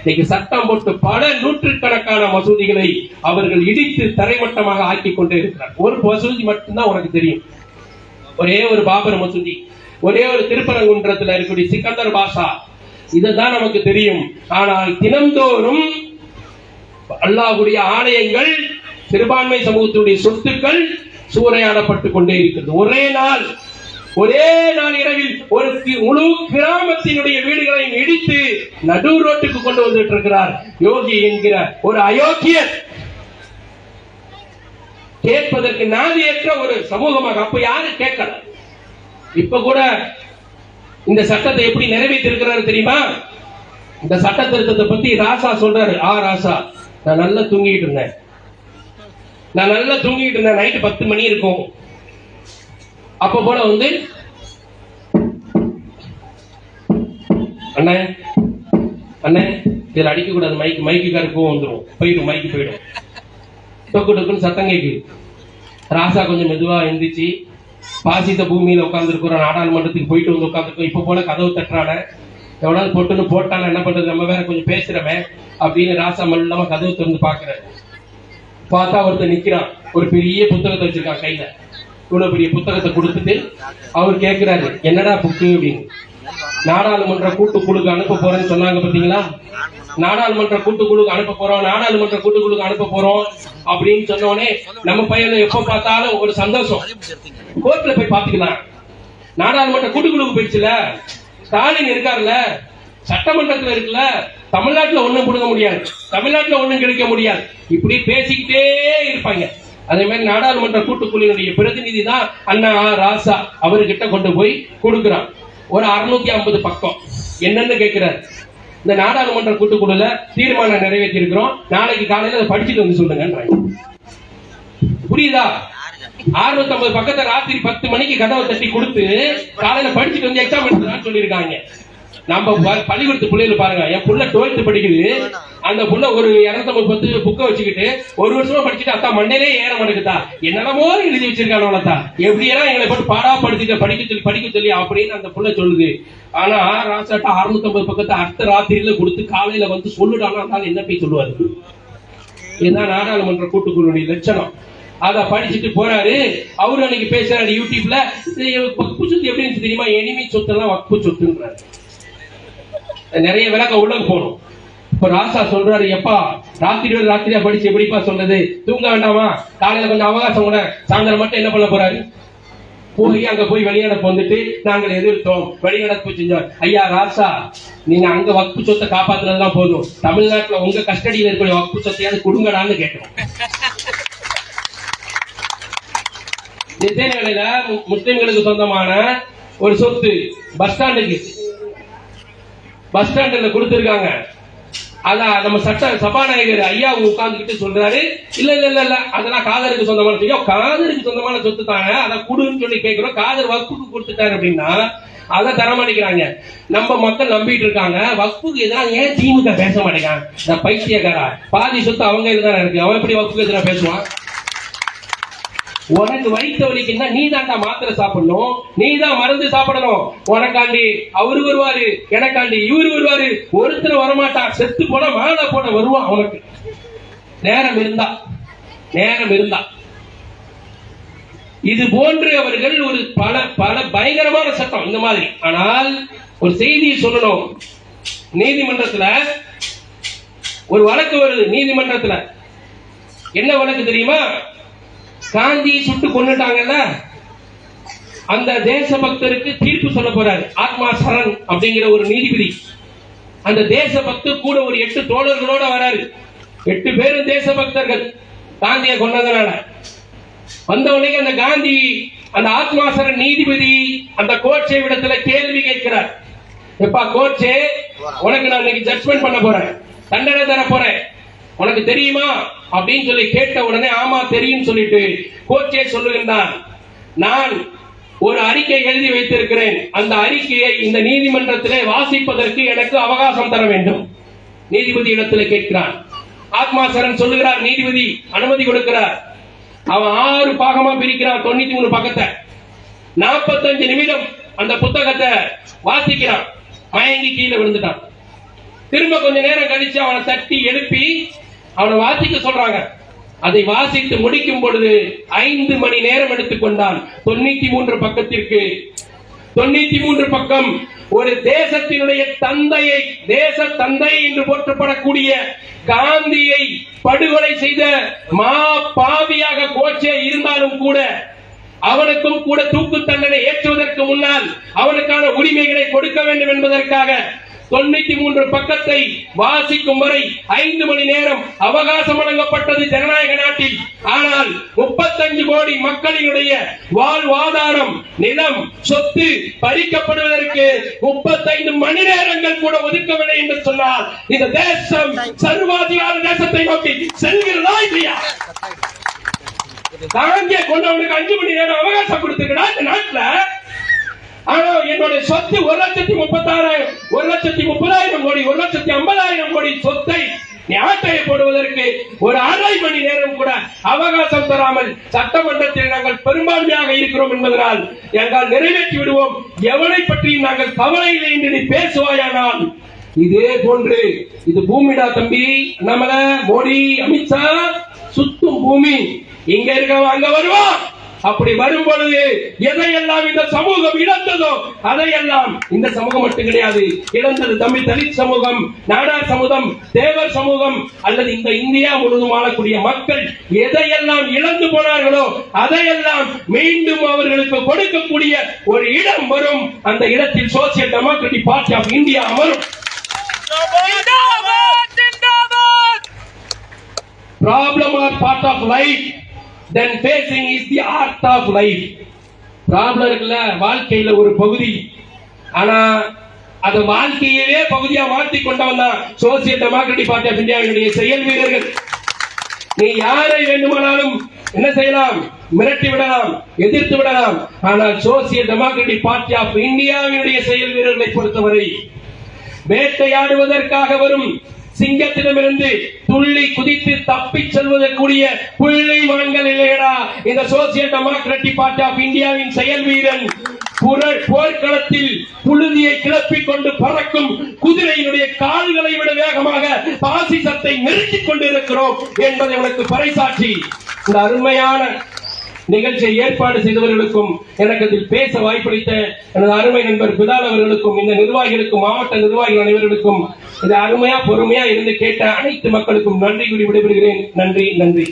இன்னைக்கு சட்டம் போட்டு பல நூற்றுக்கணக்கான மசூதிகளை அவர்கள் அவர்கள் இடித்து தரைமட்டமாக ஆக்கி கொண்டே இருக்கிறார். ஒரு மசூதி மட்டும்தான் உனக்கு தெரியும், ஒரே ஒரு பாபர் மசூதி, ஒரே ஒரு திருப்பரங்குன்றத்தில் இருக்கக்கூடிய சிக்கந்தர் பாஷா, இதுதான் நமக்கு தெரியும். ஆனால் தினந்தோறும் அல்லாஹ்வுடைய ஆலயங்கள், சிறுபான்மை சமூகத்துடைய சொத்துக்கள் சூறையாடப்பட்டுக் கொண்டே இருக்கிறது. ஒரே நாள் இரவில் ஒரு முழு கிராமத்தினுடைய வீடுகளை இடித்து நடு ரோட்டுக்கு கொண்டு வந்துட்டு இருக்கிறார் யோகி என்கிற ஒரு அயோக்கியர். கேட்பதற்கு நாதியற்ற ஒரு சமூகமாக. அப்ப யாரு கேட்கல? இப்ப கூட இந்த சட்டத்தை எப்படி நிறைவேற்றிருக்கிறாரு தெரியுமா? இந்த சட்ட திருத்தத்தை பத்தி ராசா சொல்றாரு. ராசா, நான் நல்லா தூங்கிட்டு இருந்தேன், நைட்டு 10 மணி இருக்கும். அப்ப போல வந்து அண்ணே இதுல அடிக்க கூடாது, மைக்குக்கார கோவம் வந்துடும், மைக்கு போயிடும், டொக்கு டொக்குன்னு சத்தம் கேட்கு. ராசா கொஞ்சம் மெதுவா எந்திரிச்சு பாசித்த பூமியில உட்கார்ந்துருக்கிற நாடாளுமன்றத்துக்கு போயிட்டு வந்து உட்காந்துருக்கோம். இப்ப போல கதவு தட்டுறான, எவ்வளவு போட்டுன்னு போட்டாலும் என்ன பண்றது, நம்ம வேற கொஞ்சம் பேசுறமே அப்படின்னு ராசா மல்லாம கதவு திறந்து பாக்குறாரு. பார்த்தா ஒருத்தர் நிக்கிறான், ஒரு பெரிய புத்தகத்தை வச்சிருக்கான் கையில. இவ்வளவு பெரிய புத்தகத்தை கொடுத்துட்டு அவர் கேட்கிறாரு, என்னடா புக்கு அப்படின்னு. நாடாளுமன்ற கூட்டுக்குழுக்கு அனுப்ப போறேன்னு சொன்னாங்க பாத்தீங்களா, நாடாளுமன்ற கூட்டுக்குழுக்கு அனுப்ப போறோம் அப்படின்னு சொன்ன உடனே நம்ம பையனை எப்ப பார்த்தாலும் ஒரு சந்தோஷம், கோர்ட்ல போய் பாத்துக்கலாம். நாடாளுமன்ற கூட்டுக்குழுக்கு போயிடுச்சுல, ஸ்டாலின் இருக்காருல்ல, சட்டமன்றத்தில் இருக்குல்ல, தமிழ்நாட்டுல ஒண்ணும் கொடுக்க முடியாது, தமிழ்நாட்டுல ஒண்ணும் கிடைக்க முடியாது, இப்படி பேசிக்கிட்டே இருப்பாங்க. அதே மாதிரி நாடாளுமன்ற கூட்டுக்குழுவினுடைய பிரதிநிதி தான் அண்ணா ராசா, அவர்கிட்ட கொண்டு போய் கொடுக்கிறான். ஒரு 650 பக்கம் என்னன்னு கேட்கிறார். இந்த நாடாளுமன்ற கூட்டுக்குழுல தீர்மானம் நிறைவேற்றி இருக்கிறோம், நாளைக்கு காலையில அதை படிச்சுட்டு வந்து சொல்லுங்க. புரியுதா? 650 பக்கத்தை ராத்திரி 10 மணிக்கு கதவை தட்டி கொடுத்து காலையில படிச்சுட்டு வந்து எக்ஸாம் எடுத்துதான் சொல்லியிருக்காங்க. நம்ம பள்ளிக்கூடத்து பிள்ளைகள் பாருங்க, என் புள்ள 12th படிக்குது, அந்த புள்ள ஒரு 230 புக்கை வச்சுக்கிட்டு ஒரு வருஷமா படிச்சுட்டு அத்தா மண்டையிலே ஏற மாட்டேங்குதா, என்னென்னமோ எழுதி வச்சிருக்கானோலத்தா, எப்படியெல்லாம் எங்களை போட்டு பாடாப்படுத்திட்ட படிக்க சொல்லி அப்படின்னு அந்த புள்ள சொல்லுது. ஆனா ராசாட்டா 650 பக்கத்தை அடுத்த ராத்திரியில கொடுத்து காலையில வந்து சொல்லுடானா என்ன போய் சொல்லுவாரு? இதுதான் நாடாளுமன்ற கூட்டுக்குழுடைய லட்சணம். அத படிச்சுட்டு போறாரு. அவரு அன்னைக்கு பேசுறாரு யூடியூப்ல, வக்பு சொத்து எப்படின்னு தெரியுமா, எனிமி சொத்தெல்லாம் வக்பு சொத்துன்றாரு. நிறைய விளக்க உள்ள போகணும். இப்ப ராசா சொல்றாரு, எப்பா ராத்திரியா படிச்சு எப்படிப்பா சொல்றது, தூங்க வேண்டாமா, காலையில கொஞ்சம் அவகாசம் கூட, சாயந்தரம் மட்டும் என்ன பண்ண போறாரு, அங்க போய் வெளிநடப்பு வந்துட்டு நாங்கள் எதிர்த்தோம், வெளிநடப்பு செஞ்சோம். ஐயா ராசா, நீங்க அங்க வக்பு சொத்தை காப்பாத்துறதுதான் போதும், தமிழ்நாட்டுல உங்க கஸ்டடியில இருக்கிற வக்பு சொத்தையாவது கொடுங்கடான்னு கேட்டோம். நிலையில முஸ்லிம்களுக்கு சொந்தமான ஒரு சொத்து பஸ் ஸ்டாண்டுல கொடுத்திருக்காங்க. அதான் நம்ம சட்ட சபாநாயகர் ஐயா உட்கார்ந்துகிட்டு சொல்றாரு, இல்ல அதெல்லாம் காதருக்கு சொந்தமான, காதருக்கு சொந்தமான சொத்து தானே, அதை குடுன்னு சொல்லி கேட்கிறோம். காதர் வக்புக்கு கொடுத்துட்டாரு அப்படின்னா அதை தரமாட்டேங்கிறாங்க. நம்ம மக்கள் நம்பிட்டு இருக்காங்க. வக்புக்கு எதிராக ஏன் திமுக பேச மாட்டேங்கான்? இந்த பைத்தியக்காரா, பாதி சொத்து அவங்க இதுதான் இருக்கு, அவன் எப்படி வக்புக்கு எதிராக பேசுவான்? உனக்கு வயிற்று வலிக்குன்னா நீ தான்டா மாத்திரை சாப்பிடணும், நீ தான் மருந்து சாப்பிடணும். உனக்காண்டி அவரு வருவாரு, எனக்காண்டி இவரு வருவாரு, ஒருத்தர் வரமாட்டான். செத்து போன மாலை போட வருவான். அவனுக்கு நேரம் இருந்தா இது போன்று அவர்கள் ஒரு பல பயங்கரமான சட்டம் இந்த மாதிரி. ஆனால் ஒரு செய்தியை சொல்லணும். நீதிமன்றத்துல ஒரு வழக்கு வருது. நீதிமன்றத்துல என்ன வழக்கு தெரியுமா? காந்தியை சுட்டு கொண்டுட்டாங்கல்ல, அந்த தேசபக்தருக்கு தீர்ப்பு சொல்ல போறாரு ஆத்மா சரண் அப்படிங்கிற ஒரு நீதிபதி. அந்த தேசபக்தர் கூட ஒரு 8 தோழர்களோட வராரு. 8 பேரும் தேசபக்தர்கள் காந்தியை கொண்டதுனால. வந்தவனே அந்த காந்தி, அந்த ஆத்மா சரண் நீதிபதி அந்த கோட்சே விடத்துல கேள்வி கேட்கிறார். எப்பா கோட்சே, உனக்கு நான் இன்னைக்கு ஜட்ஜ்மெண்ட் பண்ண போறேன், தண்டனை தர போறேன், உனக்கு தெரியுமா அப்படின்னு சொல்லி கேட்ட உடனே ஆமா தெரியும் சொல்லிட்டு கோட்சே சொல்லுகின்றான், நான் ஒரு அறிக்கை எழுதி வைத்திருக்கிறேன், அந்த அறிக்கையை இந்த நீதிமன்றத்திலே வாசிப்பதற்கு எனக்கு அவகாசம் தர வேண்டும். நீதிபதி இடத்துல கேட்கிறான். ஆத்மா சரண் சொல்லுகிறார், நீதிபதி அனுமதி கொடுக்கிறார். அவன் 6 பாகமா பிரிக்கிறான், 93 பக்கத்தை. 45 நிமிடம் அந்த புத்தகத்தை வாசிக்கிறான். மயங்கி கீழே விழுந்துட்டான். திரும்ப கொஞ்ச நேரம் கழிச்சு அவனை தட்டி எழுப்பி அவனை வாசிக்க சொல்றாங்க. அதை வாசித்து முடிக்கும் பொழுது 5 மணி நேரம் எடுத்துக்கொண்டான். 93 பக்கத்திற்கு 93 பக்கம். ஒரு தேசத்தினுடைய தந்தையை, தேச தந்தை என்று போற்றப்படக்கூடிய காந்தியை படுகொலை செய்த மா பாவியாக கோட்சே இருந்தாலும் கூட அவனுக்கும் கூட தூக்கு தண்டனை ஏற்றுவதற்கு முன்னால் அவனுக்கான உரிமைகளை கொடுக்க வேண்டும் என்பதற்காக 93 பக்கத்தை வாசிக்கும் வரை 5 மணி நேரம் அவகாசம் வழங்கப்பட்டது ஜனநாயக நாட்டில். ஆனால் 35 கோடி மக்களினுடைய வாழ்வாதாரம், நிலம், சொத்து பறிக்கப்படுவதற்கு 35 மணி நேரங்கள் கூட ஒதுக்கவில்லை என்று சொன்னால் இந்த தேசம் சர்வாதிகார தேசத்தை நோக்கி செல்கிறதா இல்லையா? காந்தியை கொண்டவனுக்கு 5 மணி நேரம் அவகாசம் கொடுத்திருக்கா இந்த நாட்டில். ஆனா என்னுடைய சொத்து 1,36,000, 1,30,000 கோடி, 1,50,000 கோடி சொத்தை ஆட்டையை போடுவதற்கு ஒரு அரை மணி நேரம் கூட அவகாசம் தராமல் சட்டமன்றத்தில் நாங்கள் பெரும்பான்மையாக இருக்கிறோம் என்பதனால் எங்கள் நிறைவேற்றி விடுவோம், எவனை பற்றியும் நாங்கள் கவலை இல்லை என்று நீ பேசுவாயானால் இதே போன்று இது பூமிடா தம்பி, நம்மள மோடி அமித்ஷா சுத்தும் பூமி, இங்க இருக்க அங்க வருவோம். அப்படி வரும் பொழுது எதையெல்லாம் இந்த சமூகம் இழந்ததோ அதையெல்லாம் இந்த சமூகம் மட்டும் கிடையாது இழந்தது தம்பி. தலித் சமூகம், நாடார் சமூகம், தேவர் சமூகம் அல்லது இந்த இந்தியா முழுவதும் ஆளக்கூடிய மக்கள் எதையெல்லாம் இழந்து போனார்களோ அதையெல்லாம் மீண்டும் அவர்களுக்கு கொடுக்கக்கூடிய ஒரு இடம் வரும். அந்த இடத்தில் social democratic party of India அமரும். Problem are part of life. Then facing is the art of life. Problem இருக்குல்ல, வாழ்க்கையில ஒரு பகுதி. ஆனா அது வாழ்க்கையவே பகுதியா மாற்றி கொண்டவன் தான் சோசியல் டெமோக்ராட்டிக் பார்ட்டி ஆஃப் இந்தியாவினுடைய செயல் வீரர்கள். நீ யாரை வேண்டுமானாலும் என்ன செய்யலாம், மிரட்டி விடலாம், எதிர்த்து விடலாம். ஆனால் சோசியல் டெமோக்ராட்டிக் பார்ட்டி ஆஃப் இந்தியாவினுடைய செயல் வீரர்களை பொறுத்தவரை வேட்டையாடுவதற்காக வரும் சிங்கத்திடமிருந்து துள்ளி குதித்து தப்பி செல்வதற்குரிய புள்ளிமான்கள் இல்லையடா இந்த சோசியல் டெமோக்ராட்டிக் பார்ட்டி ஆஃப் இந்தியாவின் செயல் வீரன். போர்க்களத்தில் புழுதியை கிளப்பிக் கொண்டு பறக்கும் குதிரையினுடைய கால்களை விட வேகமாக பாசிசத்தை நிறுத்திக் கொண்டிருக்கிறோம் என்பதை உனக்கு பறைசாற்றி இந்த அருமையான நிகழ்ச்சியை ஏற்பாடு செய்தவர்களுக்கும் எனக்கு அதில் பேச வாய்ப்பளித்த எனது அருமை நண்பர் பிலால் அவர்களுக்கும் இந்த நிர்வாகிகளுக்கும் மாவட்ட நிர்வாகிகள் அனைவர்களுக்கும் இது அருமையா பொறுமையா இருந்து கேட்ட அனைத்து மக்களுக்கும் நன்றி கூறி விடைபெறுகிறேன். நன்றி.